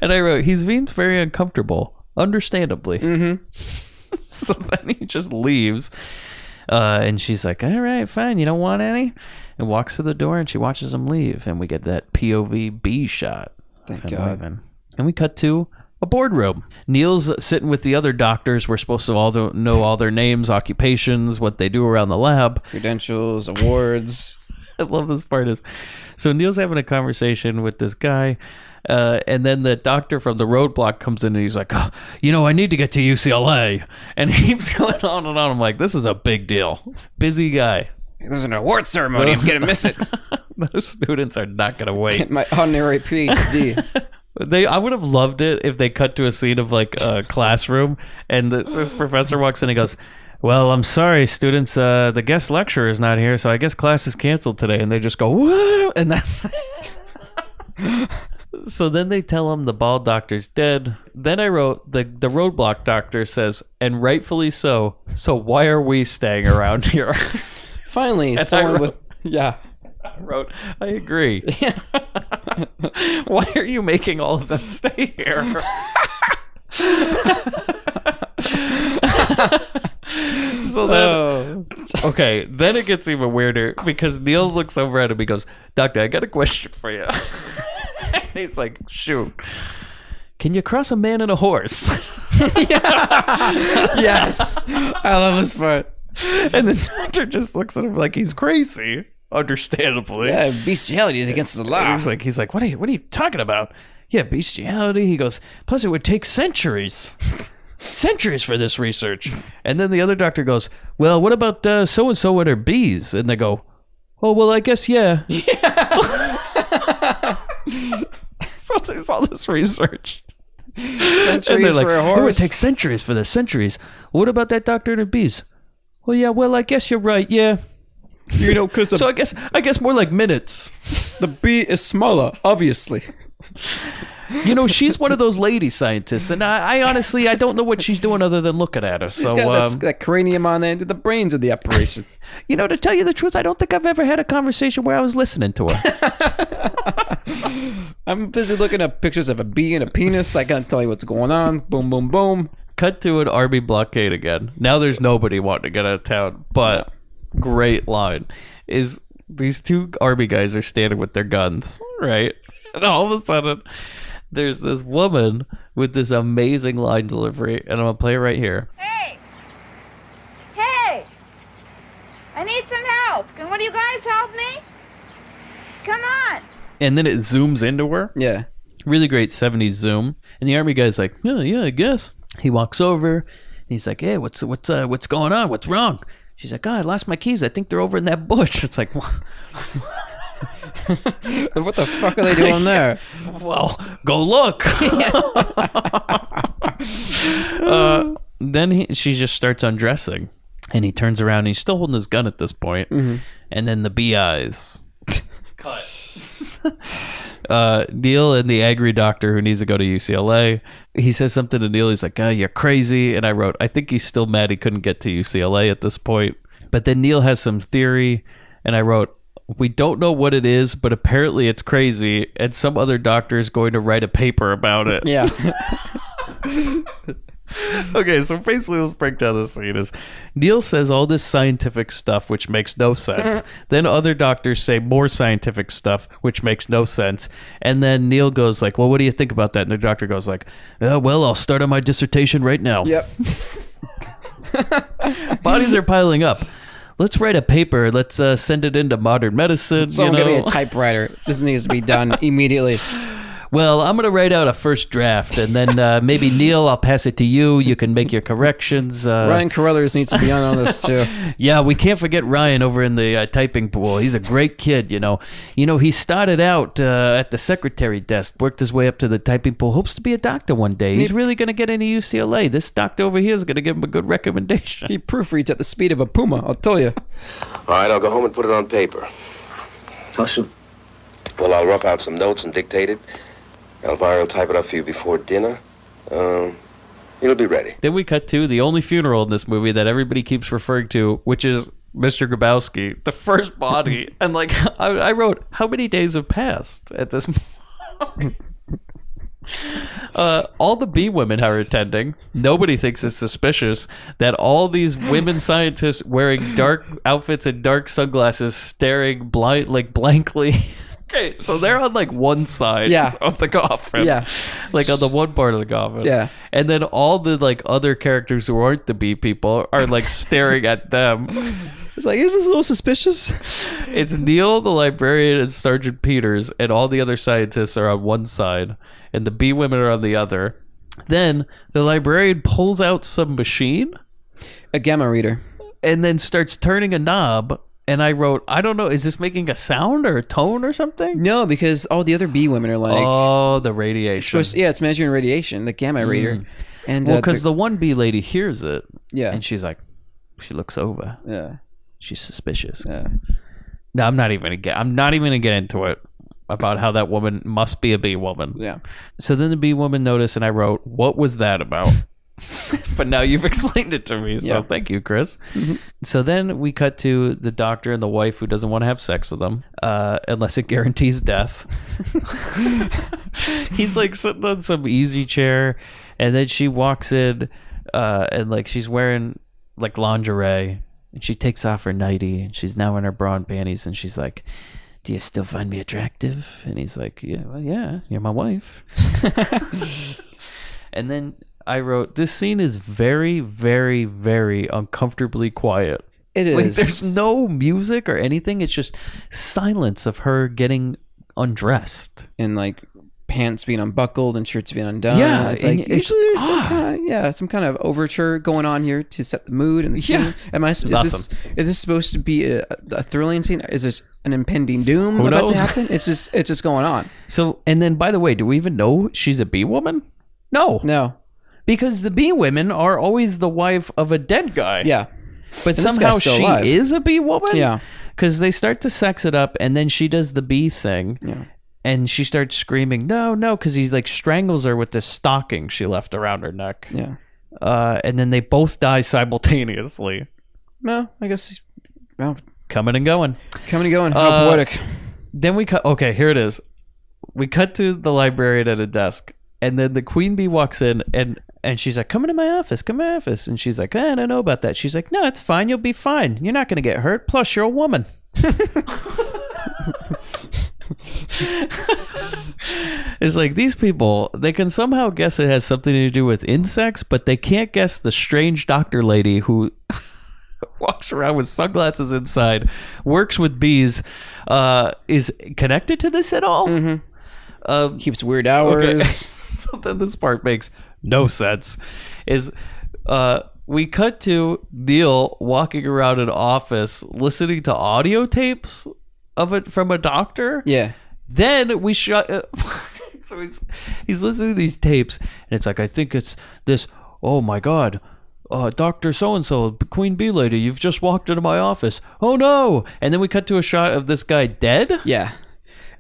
And I wrote, he seems very uncomfortable, understandably. Mm-hmm. So then he just leaves, and she's like, all right, fine, you don't want any? And walks to the door, and she watches him leave, and we get that POV B shot. Thank God. Leaving. And we cut to a boardroom. Neil's sitting with the other doctors. We're supposed to all know all their names, occupations, what they do around the lab. Credentials, awards. I love this part. So Neil's having a conversation with this guy, and then the doctor from the roadblock comes in and he's like, I need to get to UCLA. And he keeps going on and on. I'm like, this is a big deal. Busy guy. There's an award ceremony. I'm going to miss it. Those students are not going to wait. Get my honorary PhD. I would have loved it if they cut to a scene of like a classroom and this professor walks in and goes, well, I'm sorry, students, the guest lecturer is not here, so I guess class is canceled today. And they just go, whoa, and that's So then they tell him the bald doctor's dead. Then I wrote, the roadblock doctor says, and rightfully so why are we staying around here? Finally, And someone I wrote- with... Yeah. I wrote, I agree. Why are you making all of them stay here? So then, okay, then it gets even weirder because Neil looks over at him. He goes, "Doctor, I got a question for you." And he's like, "Shoot, can you cross a man and a horse?" Yes. I love this part. And the doctor just looks at him like he's crazy. Understandably, Yeah, bestiality is against the law. And he's like, what are you talking about? Yeah, bestiality. He goes, plus it would take centuries for this research. And then the other doctor goes, well, what about so and so and her bees? And they go, oh, well, I guess yeah. So there's all this research. Centuries for a horse. It would take centuries for this. Centuries. What about that doctor and her bees? Well, yeah. Well, I guess you're right. Yeah. You know, because So I guess more like minutes. the bee is smaller, obviously. You know, she's one of those lady scientists, and I honestly I don't know what she's doing other than looking at her. She's So got that cranium on there, the brains of the operation. you know, to tell you the truth, I don't think I've ever had a conversation where I was listening to her. I'm busy looking at pictures of a bee and a penis. I can't tell you what's going on. Boom, boom, boom. Cut to an army blockade again. Now there's nobody wanting to get out of town, but great line is these two army guys are standing with their guns, right? And all of a sudden, there's this woman with this amazing line delivery, and I'm gonna play it right here. Hey! Hey! I need some help. Can one of you guys help me? Come on! And then it zooms into her. Yeah. Really great 70s zoom. And the army guy's like, yeah, I guess. He walks over, and he's like, hey, what's going on? What's wrong? She's like, I lost my keys. I think they're over in that bush. It's like, what the fuck are they doing there? Well, go look. Then she just starts undressing, and he turns around, and he's still holding his gun at this point. Mm-hmm. And then the bee eyes. Cut. Neil and the angry doctor who needs to go to UCLA. He says something to Neil. He's like, you're crazy. And I wrote, I think he's still mad he couldn't get to UCLA at this point. But then Neil has some theory. And I wrote, we don't know what it is, but apparently it's crazy. And some other doctor is going to write a paper about it. Yeah. Okay, so basically let's break down the scene is Neil says all this scientific stuff which makes no sense. Then other doctors say more scientific stuff which makes no sense. And then Neil goes like, well, what do you think about that? And the doctor goes like, well, I'll start on my dissertation right now. Yep. Bodies are piling up. Let's write a paper. Let's send it into Modern Medicine. Someone give me a typewriter. This needs to be done immediately. Well, I'm going to write out a first draft, and then maybe, Neil, I'll pass it to you. You can make your corrections. Ryan Carruthers needs to be on this, too. Yeah, we can't forget Ryan over in the typing pool. He's a great kid, you know. He started out at the secretary desk, worked his way up to the typing pool, hopes to be a doctor one day. He's really going to get into UCLA. This doctor over here is going to give him a good recommendation. He proofreads at the speed of a puma, I'll tell you. All right, I'll go home and put it on paper. How soon? Well, I'll rough out some notes and dictate it. Elvira will type it up for you before dinner. It'll be ready. Then we cut to the only funeral in this movie that everybody keeps referring to, which is Mr. Grabowski, the first body. And like I wrote, how many days have passed at this point? All the bee women are attending. Nobody thinks it's suspicious that all these women scientists wearing dark outfits and dark sunglasses staring blankly. Okay, so they're on like one side of the coffin. Yeah. Like on the one part of the coffin. Yeah. And then all the like other characters who aren't the bee people are like staring at them. It's like, is this a little suspicious? It's Neil, the librarian, and Sergeant Peters, and all the other scientists are on one side, and the bee women are on the other. Then the librarian pulls out some machine. A gamma reader. And then starts turning a knob. And I wrote, I don't know, is this making a sound or a tone or something? No, because all the other bee women are like... Oh, the radiation. It's measuring radiation, the gamma reader. And well, because the one bee lady hears it. Yeah. And she's like, she looks over. Yeah. She's suspicious. Yeah. No, I'm not even gonna get into it. about how that woman must be a bee woman. Yeah. So then the bee woman noticed, and I wrote, "What was that about?" But now you've explained it to me, so thank you, Chris. Mm-hmm. So then we cut to the doctor and the wife who doesn't want to have sex with him unless it guarantees death. He's like sitting on some easy chair, and then she walks in and like she's wearing like lingerie, and she takes off her nightie, and she's now in her bra and panties, and she's like, "Do you still find me attractive?" And he's like, "Yeah, well, yeah, you're my wife." And then I wrote, this scene is very, very, very uncomfortably quiet. It is. Like, there's no music or anything. It's just silence of her getting undressed. And like pants being unbuckled and shirts being undone. Yeah, it's like and usually there's some kind of overture going on here to set the mood and the scene. Is this supposed to be a thrilling scene? Is this an impending doom about to happen? It's just going on. So, and then by the way, do we even know she's a bee woman? No. Because the bee women are always the wife of a dead guy. Yeah. But And this somehow guy's still she alive. is a bee woman? Yeah. Because they start to sex it up, and then she does the bee thing. Yeah. And she starts screaming, no, because he like strangles her with this stocking she left around her neck. Yeah. And then they both die simultaneously. No, I guess Coming and going. How poetic. Then we cut. Okay, here it is. We cut to the librarian at a desk, and then the queen bee walks in, and she's like, come into my office. And she's like, I don't know about that. She's like, no, it's fine. You'll be fine. You're not going to get hurt. Plus, you're a woman. It's like these people, they can somehow guess it has something to do with insects, but they can't guess the strange doctor lady who walks around with sunglasses inside, works with bees, is connected to this at all. Mm-hmm. Keeps weird hours. Okay. So then this part makes no sense. We cut to Neil walking around an office listening to audio tapes of it from a doctor. Yeah. Then we shut. So he's listening to these tapes, and it's like, I think it's this. Oh my God, Dr. So-and-so, Queen Bee Lady, you've just walked into my office. Oh no! And then we cut to a shot of this guy dead. Yeah.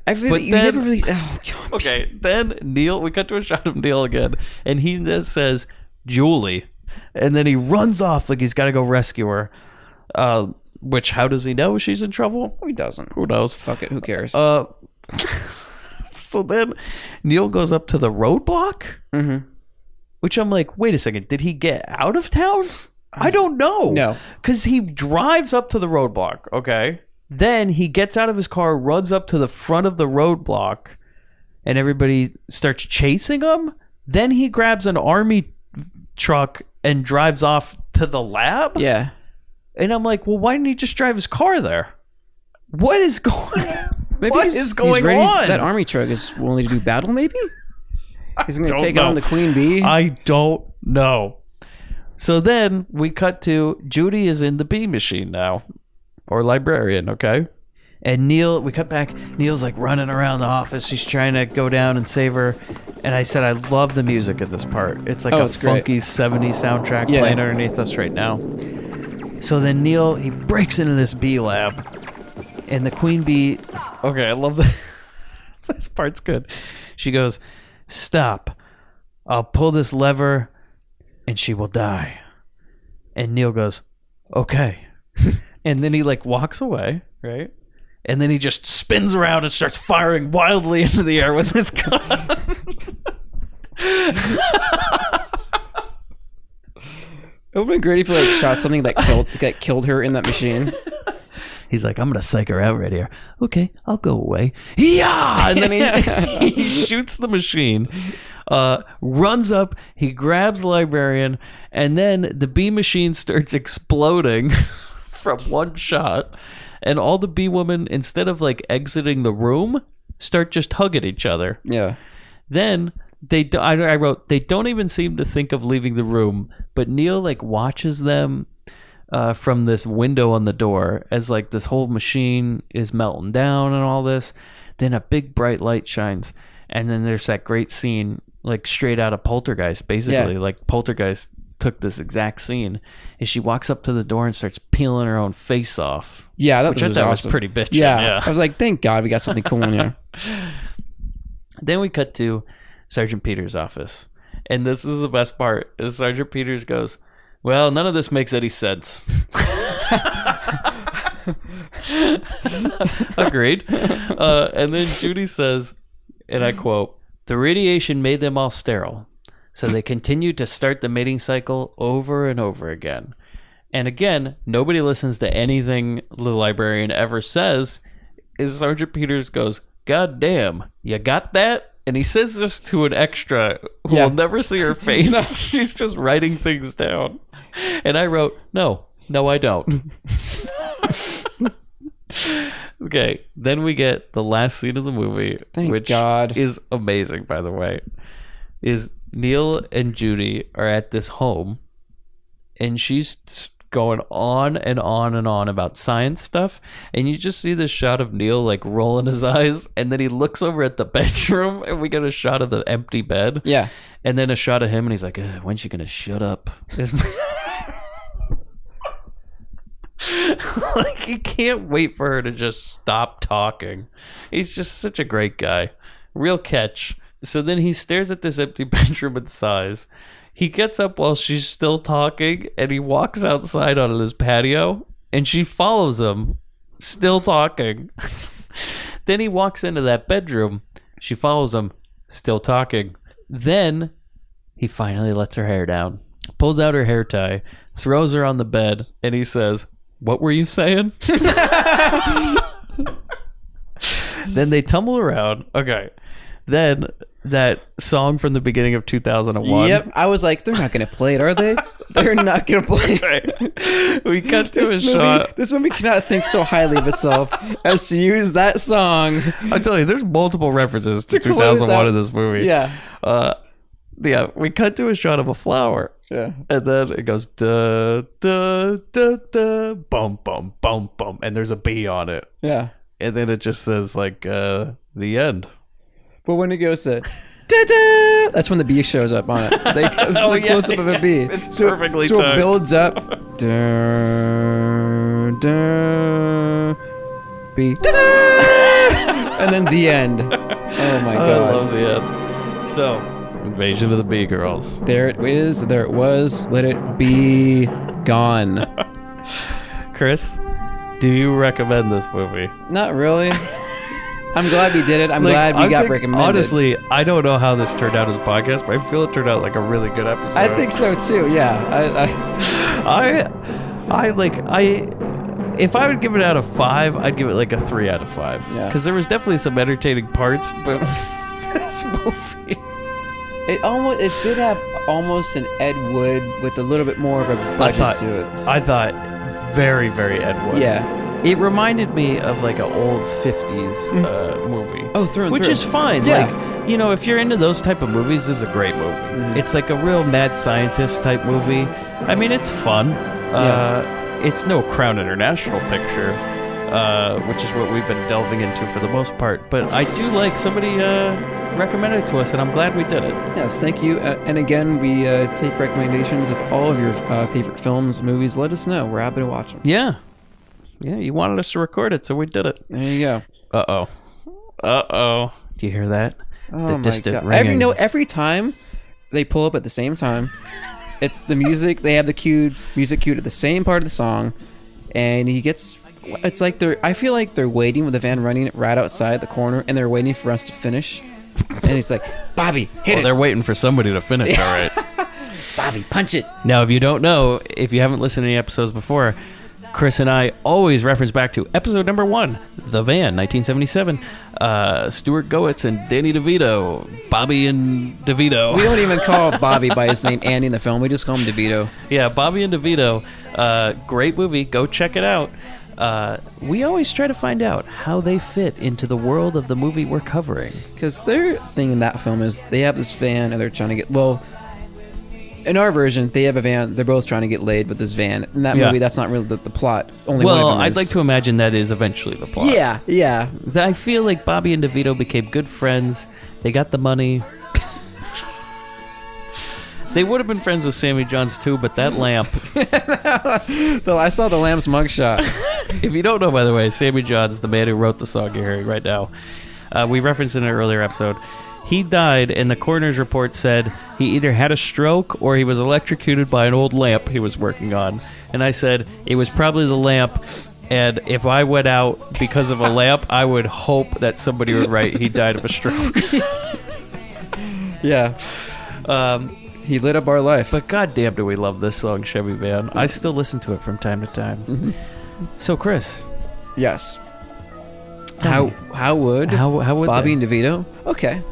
Never really. Oh God. Okay, then Neil. We cut to a shot of Neil again, and he just says, Julie. And then he runs off like he's got to go rescue her. Which, how does he know she's in trouble? He doesn't. Who knows? Fuck it. Who cares? So then Neil goes up to the roadblock, mm-hmm. which I'm like, wait a second. Did he get out of town? I don't know. No. Because he drives up to the roadblock, okay? Then he gets out of his car, runs up to the front of the roadblock, and everybody starts chasing him. Then he grabs an army truck and drives off to the lab. Yeah. And I'm like, well, why didn't he just drive his car there? What is going on? He's ready, on? That army truck is willing to do battle, maybe? He's going to take on the Queen Bee? I don't know. So then we cut to Judy is in the bee machine now. Or librarian, okay? And Neil, we cut back. Neil's like running around the office. He's trying to go down and save her. And I said, I love the music at this part. It's like it's funky 70s soundtrack playing underneath us right now. So then Neil, he breaks into this bee lab. And the queen bee, okay, I love that. This part's good. She goes, stop. I'll pull this lever and she will die. And Neil goes, okay. And then he like walks away, right? And then he just spins around and starts firing wildly into the air with his gun. It would have been great if he like shot something that killed her in that machine. He's like, I'm gonna psych her out right here. Okay, I'll go away. Yeah, and then he shoots the machine, runs up, he grabs the librarian, and then the bee machine starts exploding from one shot, and all the bee women, instead of like exiting the room, start just hugging each other. Yeah. Then I wrote, they don't even seem to think of leaving the room, but Neil like watches them from this window on the door as like this whole machine is melting down and all this. Then a big bright light shines, and then there's that great scene like straight out of Poltergeist, basically. Yeah. Like Poltergeist took this exact scene, is she walks up to the door and starts peeling her own face off. Yeah, which I thought was pretty bitchin'. Yeah, I was like, thank God we got something cool in here. Then we cut to Sergeant Peters' office. And this is the best part. Is Sergeant Peters goes, well, none of this makes any sense. Agreed. And then Judy says, and I quote, the radiation made them all sterile. So they continued to start the mating cycle over and over again. And again, nobody listens to anything the librarian ever says. Is Sergeant Peters goes, God damn, you got that? And he says this to an extra who will never see her face. No. She's just writing things down. And I wrote, no, I don't. Okay, then we get the last scene of the movie, which is amazing, by the way. Is Neil and Judy are at this home, and she's going on and on and on about science stuff, and you just see this shot of Neil like rolling his eyes, and then he looks over at the bedroom, and we get a shot of the empty bed. Yeah. And then a shot of him, and he's like, when's she gonna shut up? Like, he can't wait for her to just stop talking. He's just such a great guy. Real catch. So then he stares at this empty bedroom and sighs. He gets up while she's still talking, and he walks outside on his patio, and she follows him, still talking. Then he walks into that bedroom. She follows him, still talking. Then he finally lets her hair down, pulls out her hair tie, throws her on the bed, and he says, what were you saying? Then they tumble around. Okay. Then that song from the beginning of 2001. Yep. I was like, they're not going to play it, are they? They're not going to play it. We cut to a shot. This movie cannot think so highly of itself as to use that song. I'll tell you, there's multiple references to 2001 in this movie. Yeah. Yeah, we cut to a shot of a flower. Yeah. And then it goes, da, da, da, da, bum, bum, bum, bum. And there's a bee on it. Yeah. And then it just says, like, the end. But when it goes to, da-da, that's when the bee shows up on it. This is a close-up of a bee. It's perfectly timed. So it builds up. Da, da, bee. Da-da! And then the end. Oh, my God. I love the end. So, Invasion of the Bee Girls. There it is. There it was. Let it be gone. Chris, do you recommend this movie? Not really. I'm glad we did it. I'm glad we got recommended. Honestly, I don't know how this turned out as a podcast, but I feel it turned out like a really good episode. I think so too. Yeah. If I would give it out of 5, I'd give it like a 3 out of 5. Yeah. Because there was definitely some entertaining parts, but this movie, it did have almost an Ed Wood with a little bit more of a budget to it. I thought very, very Ed Wood. Yeah. It reminded me of like an old 50s movie. Oh, through and which through. is fine. Yeah. Like, you know, if you're into those type of movies, this is a great movie. Mm-hmm. It's like a real mad scientist type movie. I mean, it's fun. It's no Crown International picture, which is what we've been delving into for the most part. But I do like somebody recommended it to us, and I'm glad we did it. Yes, thank you. And again, we take recommendations of all of your favorite films, movies. Let us know. We're happy to watch them. Yeah. Yeah, you wanted us to record it, so we did it. There you go. Uh-oh. Do you hear that? Oh, the distant God. ringing. Every time they pull up at the same time, it's the music. They have the music cued at the same part of the song, and he gets... It's like I feel like they're waiting with the van running right outside the corner, and they're waiting for us to finish. And he's like, Bobby, hit it. They're waiting for somebody to finish, all right. Bobby, punch it. Now, if you don't know, if you haven't listened to any episodes before... Chris and I always reference back to episode number 1, The Van, 1977. Stuart Goetz and Danny DeVito, Bobby and DeVito. We don't even call Bobby by his name Andy in the film. We just call him DeVito. Yeah, Bobby and DeVito. Great movie. Go check it out. We always try to find out how they fit into the world of the movie we're covering. Because their thing in that film is they have this van and they're trying to get... Well... In our version, they have a van. They're both trying to get laid with this van. In that movie, that's not really the plot. Only one of them I'd like to imagine that is eventually the plot. Yeah. I feel like Bobby and DeVito became good friends. They got the money. They would have been friends with Sammy Johns too, but that lamp. I saw the Lamb's mugshot. If you don't know, by the way, Sammy Johns, the man who wrote the song you're hearing right now, we referenced in an earlier episode. He died, and the coroner's report said he either had a stroke or he was electrocuted by an old lamp he was working on. And I said, it was probably the lamp, and if I went out because of a lamp, I would hope that somebody would write he died of a stroke. Yeah. He lit up our life. But goddamn do we love this song, Chevy Van. I still listen to it from time to time. Mm-hmm. So, Chris. Yes. How would Bobby and DeVito? Okay.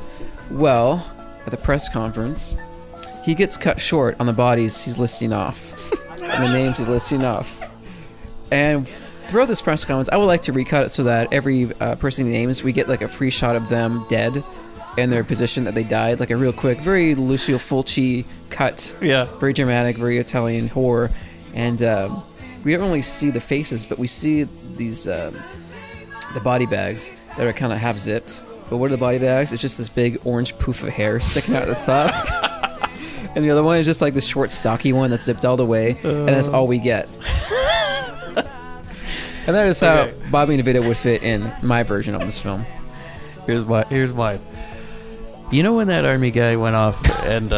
Well, at the press conference, he gets cut short on the bodies he's listing off. And the names he's listing off. And throughout this press conference, I would like to recut it so that every person he names, we get like a free shot of them dead and their position that they died. Like a real quick, very Lucio Fulci cut. Yeah. Very dramatic, very Italian horror. And we don't only see the faces, but we see these the body bags that are kind of half zipped. But what are the body bags? It's just this big orange poof of hair sticking out at the top. And the other one is just like the short, stocky one that's zipped all the way. And that's all we get. And that is how Bobby and DeVito would fit in my version of this film. Here's mine. You know when that army guy went off and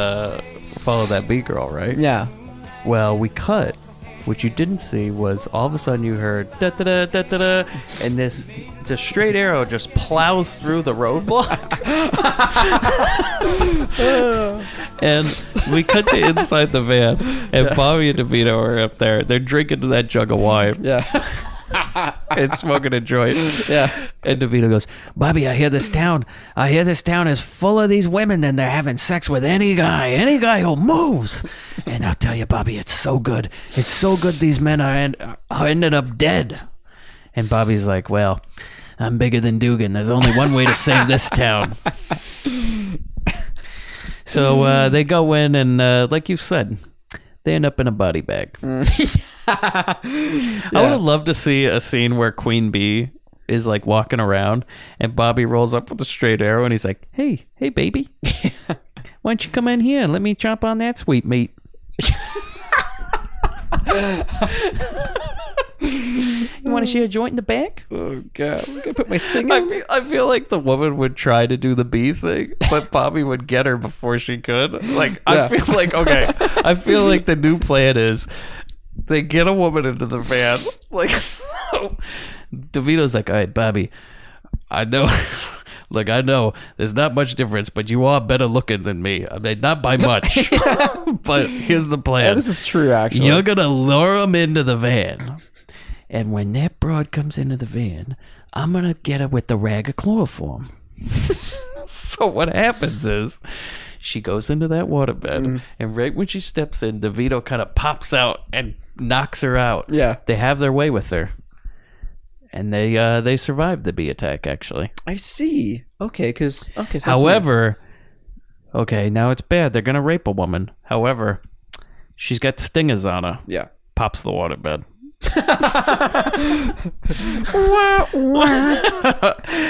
followed that B-girl, right? Yeah. Well, we cut. What you didn't see was all of a sudden you heard da-da-da, da-da-da, and this straight arrow just plows through the roadblock. And we cut to inside the van, and Bobby and DeVito are up there. They're drinking that jug of wine. Yeah. And smoking a joint. Yeah. And DeVito goes, Bobby, I hear this town is full of these women, and they're having sex with any guy who moves. And I'll tell you, Bobby, it's so good. It's so good these men are ended up dead. And Bobby's like, well, I'm bigger than Dugan. There's only one way to save this town. So they go in, and like you said, they end up in a body bag. I would have loved to see a scene where Queen Bee is like walking around and Bobby rolls up with a straight arrow and he's like, hey baby, why don't you come in here and let me chomp on that sweet meat? You want to share a joint in the back? Oh god, I'm gonna put my sting in. I feel like the woman would try to do the bee thing, but Bobby would get her before she could. Like, I feel like the new plan is they get a woman into the van. Like, so DeVito's like, all right, Bobby, I know. Look, I know there's not much difference, but you are better looking than me. I mean, not by much. But here's the plan. Yeah, this is true, actually. You're going to lure him into the van. And when that broad comes into the van, I'm going to get her with the rag of chloroform. So what happens is she goes into that waterbed, and right when she steps in, DeVito kind of pops out and knocks her out. Yeah. They have their way with her. And they survived the bee attack, actually. I see. Okay, so however, now it's bad. They're going to rape a woman. However, she's got stingers on her. Yeah. Pops the waterbed.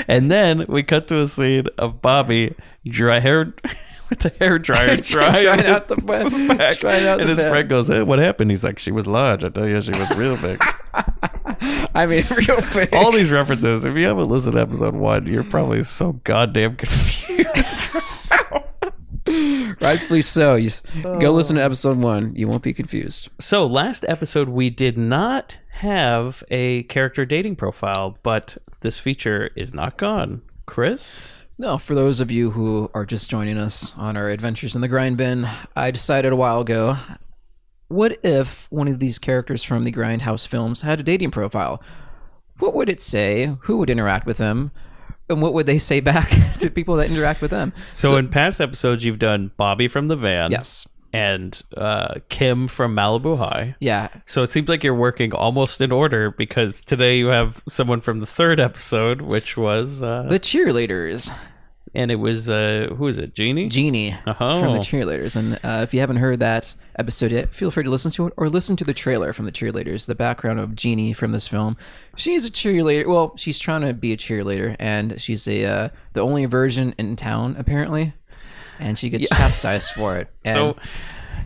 And then we cut to a scene of Bobby with the hair dryer drying out the back. And his friend goes, hey, what happened? He's like, she was large. I tell you, she was real big. I mean, real big. All these references, if you haven't listened to episode 1, you're probably so goddamn confused. Rightfully so. Go listen to episode 1. You won't be confused. So last episode, we did not have a character dating profile, but this feature is not gone. Chris? No, for those of you who are just joining us on our adventures in the Grindbin, I decided a while ago, what if one of these characters from the Grindhouse films had a dating profile? What would it say? Who would interact with them? And what would they say back to people that interact with them? So in past episodes, you've done Bobby from the van. Yes. And Kim from Malibu High. Yeah. So it seems like you're working almost in order because today you have someone from the third episode, which was... the cheerleaders. And it was, who is it, Jeannie? Jeannie from the cheerleaders. And if you haven't heard that episode yet, feel free to listen to it or listen to the trailer from the cheerleaders, the background of Jeannie from this film. She's a cheerleader. Well, she's trying to be a cheerleader, and she's the only virgin in town, apparently. And she gets chastised for it. And so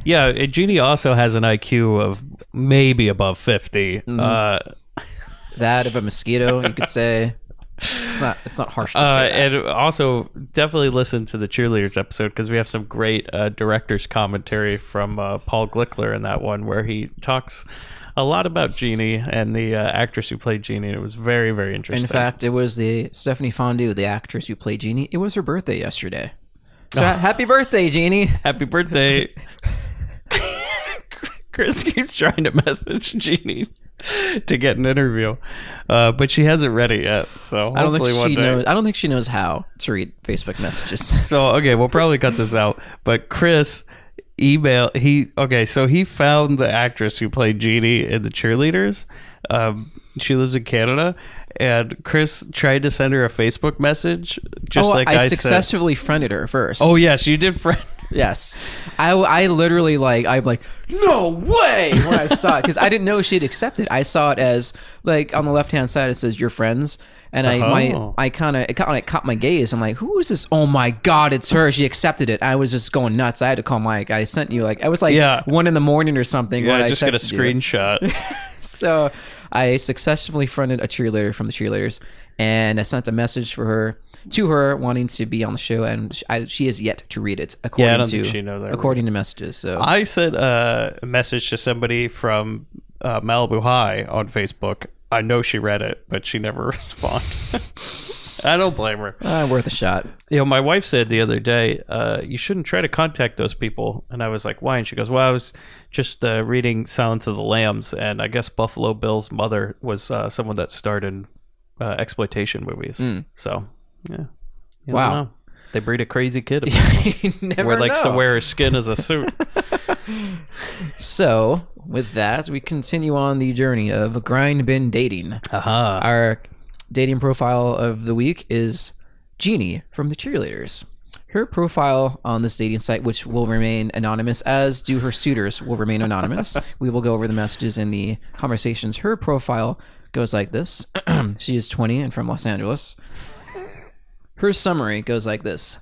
Yeah, Jeannie also has an IQ of maybe above 50. That of a mosquito, you could say. It's not harsh to say that. And also, definitely listen to the Cheerleaders episode because we have some great director's commentary from Paul Glickler in that one where he talks a lot about Jeannie and the actress who played Jeannie. It was very, very interesting. In fact, it was the Stephanie Fondue, the actress who played Jeannie. It was her birthday yesterday. So happy birthday, Jeannie. Happy birthday. Chris keeps trying to message Jeannie to get an interview, but she hasn't read it yet. So I don't think hopefully she one day. knows. I don't think she knows how to read Facebook messages. So okay, we'll probably cut this out. But Chris so he found the actress who played Jeannie in the Cheerleaders. She lives in Canada, and Chris tried to send her a Facebook message. Just like I successfully friended her first. Oh yes, you did friend. Yes, I literally I'm like, no way when I saw it because I didn't know she'd accepted. I saw it as like on the left hand side it says your friends, and it kind of caught my gaze. I'm like, who is this? Oh my god, it's her. She accepted it. I was just going nuts. I had to call Mike. I sent you I was like 1 a.m. or something. Yeah, when I just got a screenshot. So I successfully friended a cheerleader from the Cheerleaders, and I sent a message to her wanting to be on the show, and she has yet to read it according to messages. So I sent a message to somebody from Malibu High on Facebook. I know she read it, but she never responded. I don't blame her. Worth a shot. My wife said the other day, you shouldn't try to contact those people. And I was like, why? And she goes, well, I was just reading Silence of the Lambs, and I guess Buffalo Bill's mother was someone that starred in exploitation movies. So, yeah. You wow. don't know. They breed a crazy kid who likes to wear his skin as a suit. So, with that, we continue on the journey of Grindbin dating. Our dating profile of the week is Jeannie from the Cheerleaders. Her profile on this dating site, which will remain anonymous, as do her suitors, will remain anonymous. We will go over the messages in the conversations. Her profile goes like this. She is 20 and from Los Angeles. Her summary goes like this.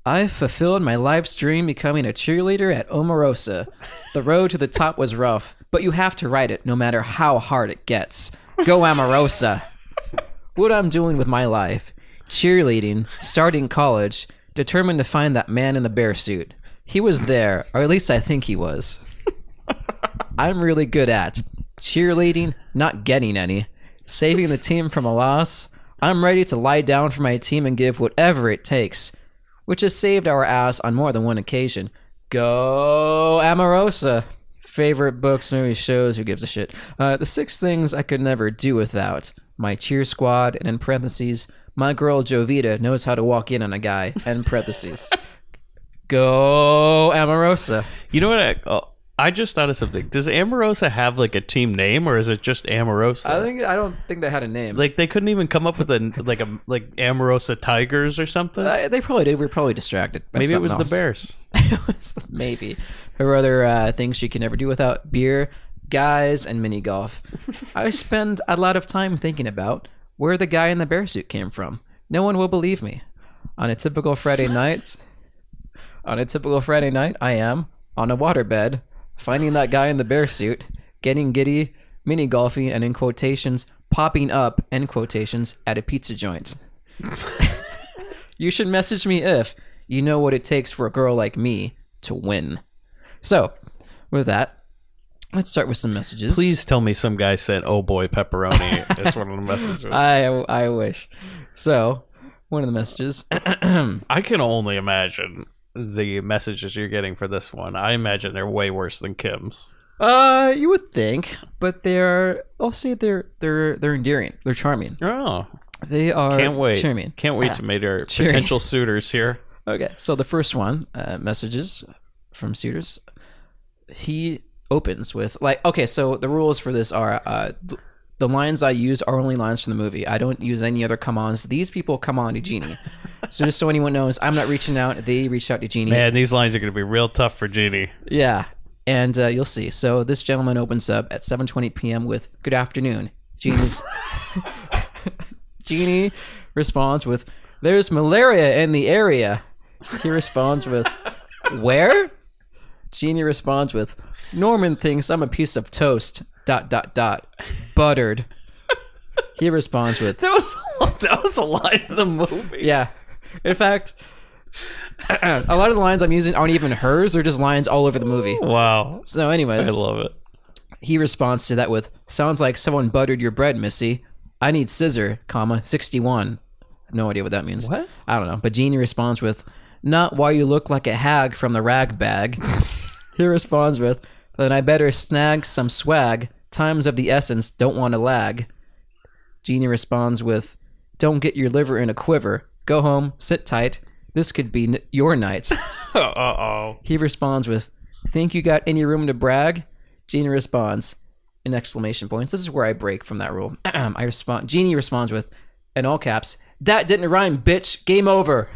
I've fulfilled my life's dream becoming a cheerleader at Omarosa. The road to the top was rough, but you have to ride it no matter how hard it gets. Go Omarosa. What I'm doing with my life. Cheerleading, starting college, determined to find that man in the bear suit. He was there, or at least I think he was. I'm really good at cheerleading, not getting any, saving the team from a loss. I'm ready to lie down for my team and give whatever it takes, which has saved our ass on more than one occasion. Go Omarosa. Favorite books, movies, shows, who gives a shit? The 6 things I could never do without. My cheer squad, and in parentheses, my girl Jovita knows how to walk in on a guy, end parentheses. Go Omarosa. You know what? I just thought of something. Does Omarosa have like a team name, or is it just Omarosa? I don't think they had a name. Like they couldn't even come up with like Omarosa Tigers or something. They probably did. We were probably distracted. Maybe it was else. the Bears. Maybe. Her other things she can never do without: beer, guys, and mini golf. I spend a lot of time thinking about where the guy in the bear suit came from. No one will believe me. On a typical Friday night, I am on a waterbed, finding that guy in the bear suit, getting giddy, mini golfing, and in quotations, popping up, end quotations, at a pizza joint. You should message me if you know what it takes for a girl like me to win. So, with that, let's start with some messages. Please tell me some guy said, "Oh boy, pepperoni." That's one of the messages. I wish. So, one of the messages. I can only imagine the messages you're getting for this one. I imagine they're way worse than Kim's. You would think, but I'll say they're endearing. They're charming. Oh. They are charming. Can't wait to meet our potential suitors here. Okay, so the first one, messages from suitors. He opens with so the rules for this are the lines I use are only lines from the movie. I don't use any other come-ons. These people come on to Jeannie. So just so anyone knows, I'm not reaching out. They reached out to Jeannie. Man, these lines are going to be real tough for Jeannie. Yeah, and you'll see. So this gentleman opens up at 7:20 p.m. with, "Good afternoon." Jeannie responds with, "There's malaria in the area." He responds with, "Where?" Jeannie responds with, Norman thinks I'm a piece of toast, ... buttered. He responds with, That was a line in the movie. Yeah. In fact, a lot of the lines I'm using aren't even hers. They're just lines all over the movie. Wow. So anyways. I love it. He responds to that with, sounds like someone buttered your bread, missy. I need scissor, 61. No idea what that means. What? I don't know. But Jeannie responds with, not why you look like a hag from the rag bag. He responds with, then I better snag some swag. Times of the essence, don't want to lag. Jeannie responds with, don't get your liver in a quiver. Go home, sit tight. This could be your night. Uh-oh. He responds with, think you got any room to brag? Jeannie responds, in exclamation points. This is where I break from that rule. Jeannie responds with, in all caps, that didn't rhyme, bitch. Game over.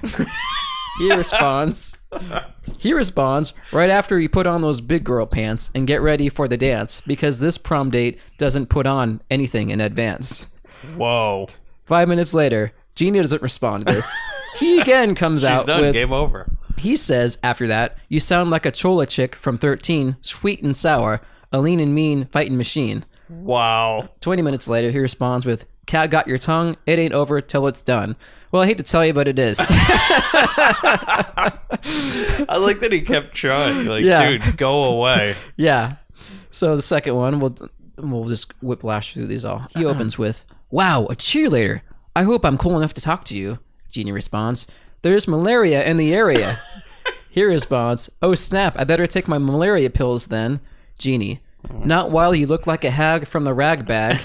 He responds, right after you put on those big girl pants and get ready for the dance, because this prom date doesn't put on anything in advance. Whoa. 5 minutes later, Jeannie doesn't respond to this. He again comes out done. with... Game over. He says, after that, you sound like a chola chick from 13, sweet and sour, a lean and mean fighting machine. Wow. 20 minutes later, he responds with, cat got your tongue, it ain't over till it's done. Well, I hate to tell you, but it is. I like that he kept trying. Like, dude, go away. Yeah. So the second one, we'll just whiplash through these all. He opens with, wow, a cheerleader. I hope I'm cool enough to talk to you. Jeannie responds, there's malaria in the area. He responds, oh snap, I better take my malaria pills then. Jeannie, not while you look like a hag from the rag bag.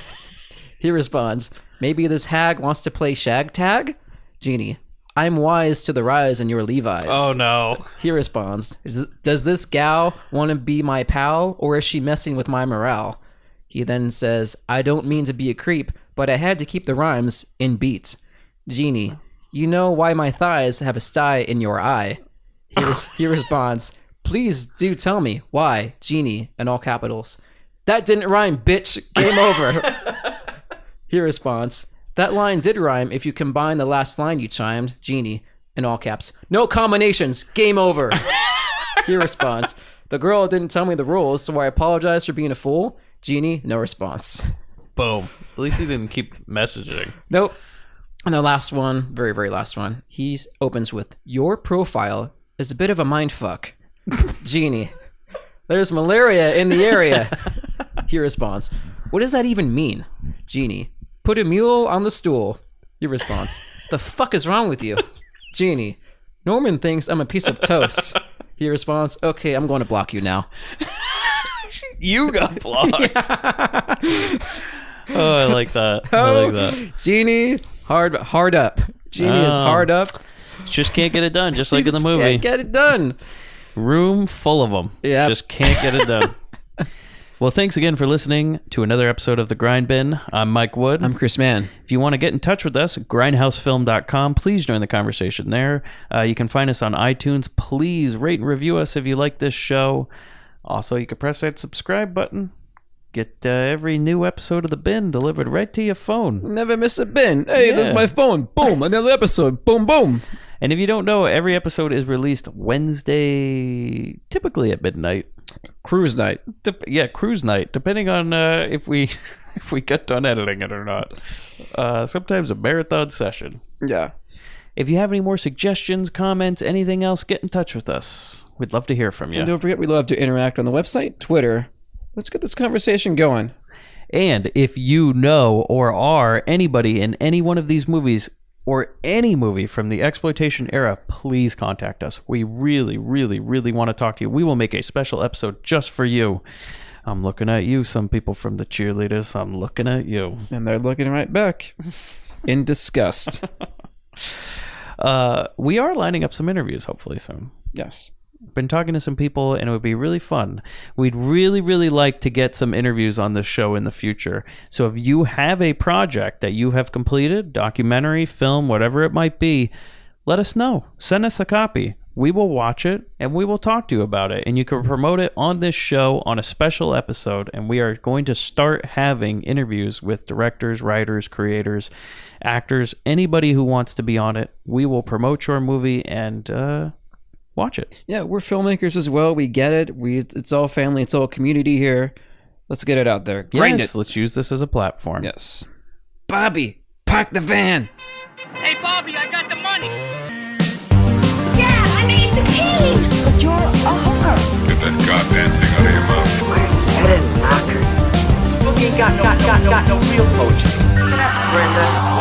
He responds, maybe this hag wants to play shag tag? Jeannie, I'm wise to the rise in your Levi's. Oh no. He responds, does this gal want to be my pal, or is she messing with my morale? He then says, I don't mean to be a creep, but I had to keep the rhymes in beat. Jeannie, you know why my thighs have a sty in your eye? He responds, please do tell me why. Jeannie, in all capitals. That didn't rhyme, bitch. Game over. He responds, that line did rhyme if you combine the last line you chimed. Jeannie, in all caps. No combinations. Game over. He responds, the girl didn't tell me the rules, so I apologize for being a fool. Jeannie, no response. Boom. At least he didn't keep messaging. Nope. And the last one, very, very last one, he opens with, your profile is a bit of a mindfuck. Jeannie, there's malaria in the area. He responds, what does that even mean? Jeannie, put a mule on the stool. He responds, the fuck is wrong with you? Jeannie, Norman thinks I'm a piece of toast. He responds, okay, I'm going to block you now. You got blocked. Yeah. Oh, I like that. So, I like that. Jeannie, hard up. Jeannie is hard up. Just can't get it done, just like in the movie. Can't get it done. Room full of them. Yeah. Just can't get it done. Well, thanks again for listening to another episode of The Grindbin. I'm Mike Wood. I'm Chris Mann. If you want to get in touch with us, grindhousefilm.com. Please join the conversation there. You can find us on iTunes. Please rate and review us if you like this show. Also, you can press that subscribe button. Get every new episode of The Bin delivered right to your phone. Never miss a bin. Hey, Yeah. There's my phone. Boom, another episode. Boom, boom. And if you don't know, every episode is released Wednesday, typically at midnight. Cruise night. Cruise night, depending on if we get done editing it or not. Sometimes a marathon session. Yeah. If you have any more suggestions, comments, anything else, get in touch with us. We'd love to hear from you. And don't forget, we love to interact on the website, Twitter. Let's get this conversation going. And if you know or are anybody in any one of these movies or any movie from the exploitation era, please contact us. We really, really, really want to talk to you. We will make a special episode just for you. I'm looking at you, some people from the cheerleaders. I'm looking at you. And they're looking right back in disgust. We are lining up some interviews, hopefully soon. Yes. Been talking to some people, and it would be really fun. We'd really, really like to get some interviews on this show in the future. So if you have a project that you have completed, documentary, film, whatever it might be, let us know. Send us a copy. We will watch it, and we will talk to you about it. And you can promote it on this show on a special episode. And we are going to start having interviews with directors, writers, creators, actors, anybody who wants to be on it. We will promote your movie and watch it. Yeah, we're filmmakers as well. We get it. It's all family. It's all community here. Let's get it out there. Grind Yes, it. let's use this as a platform. Yes. Bobby, park the van. Hey, Bobby, I got the money. Yeah, I made the team. But you're a hooker. Get that goddamn thing out of your mouth. Spooky got no real poaching. Brenda.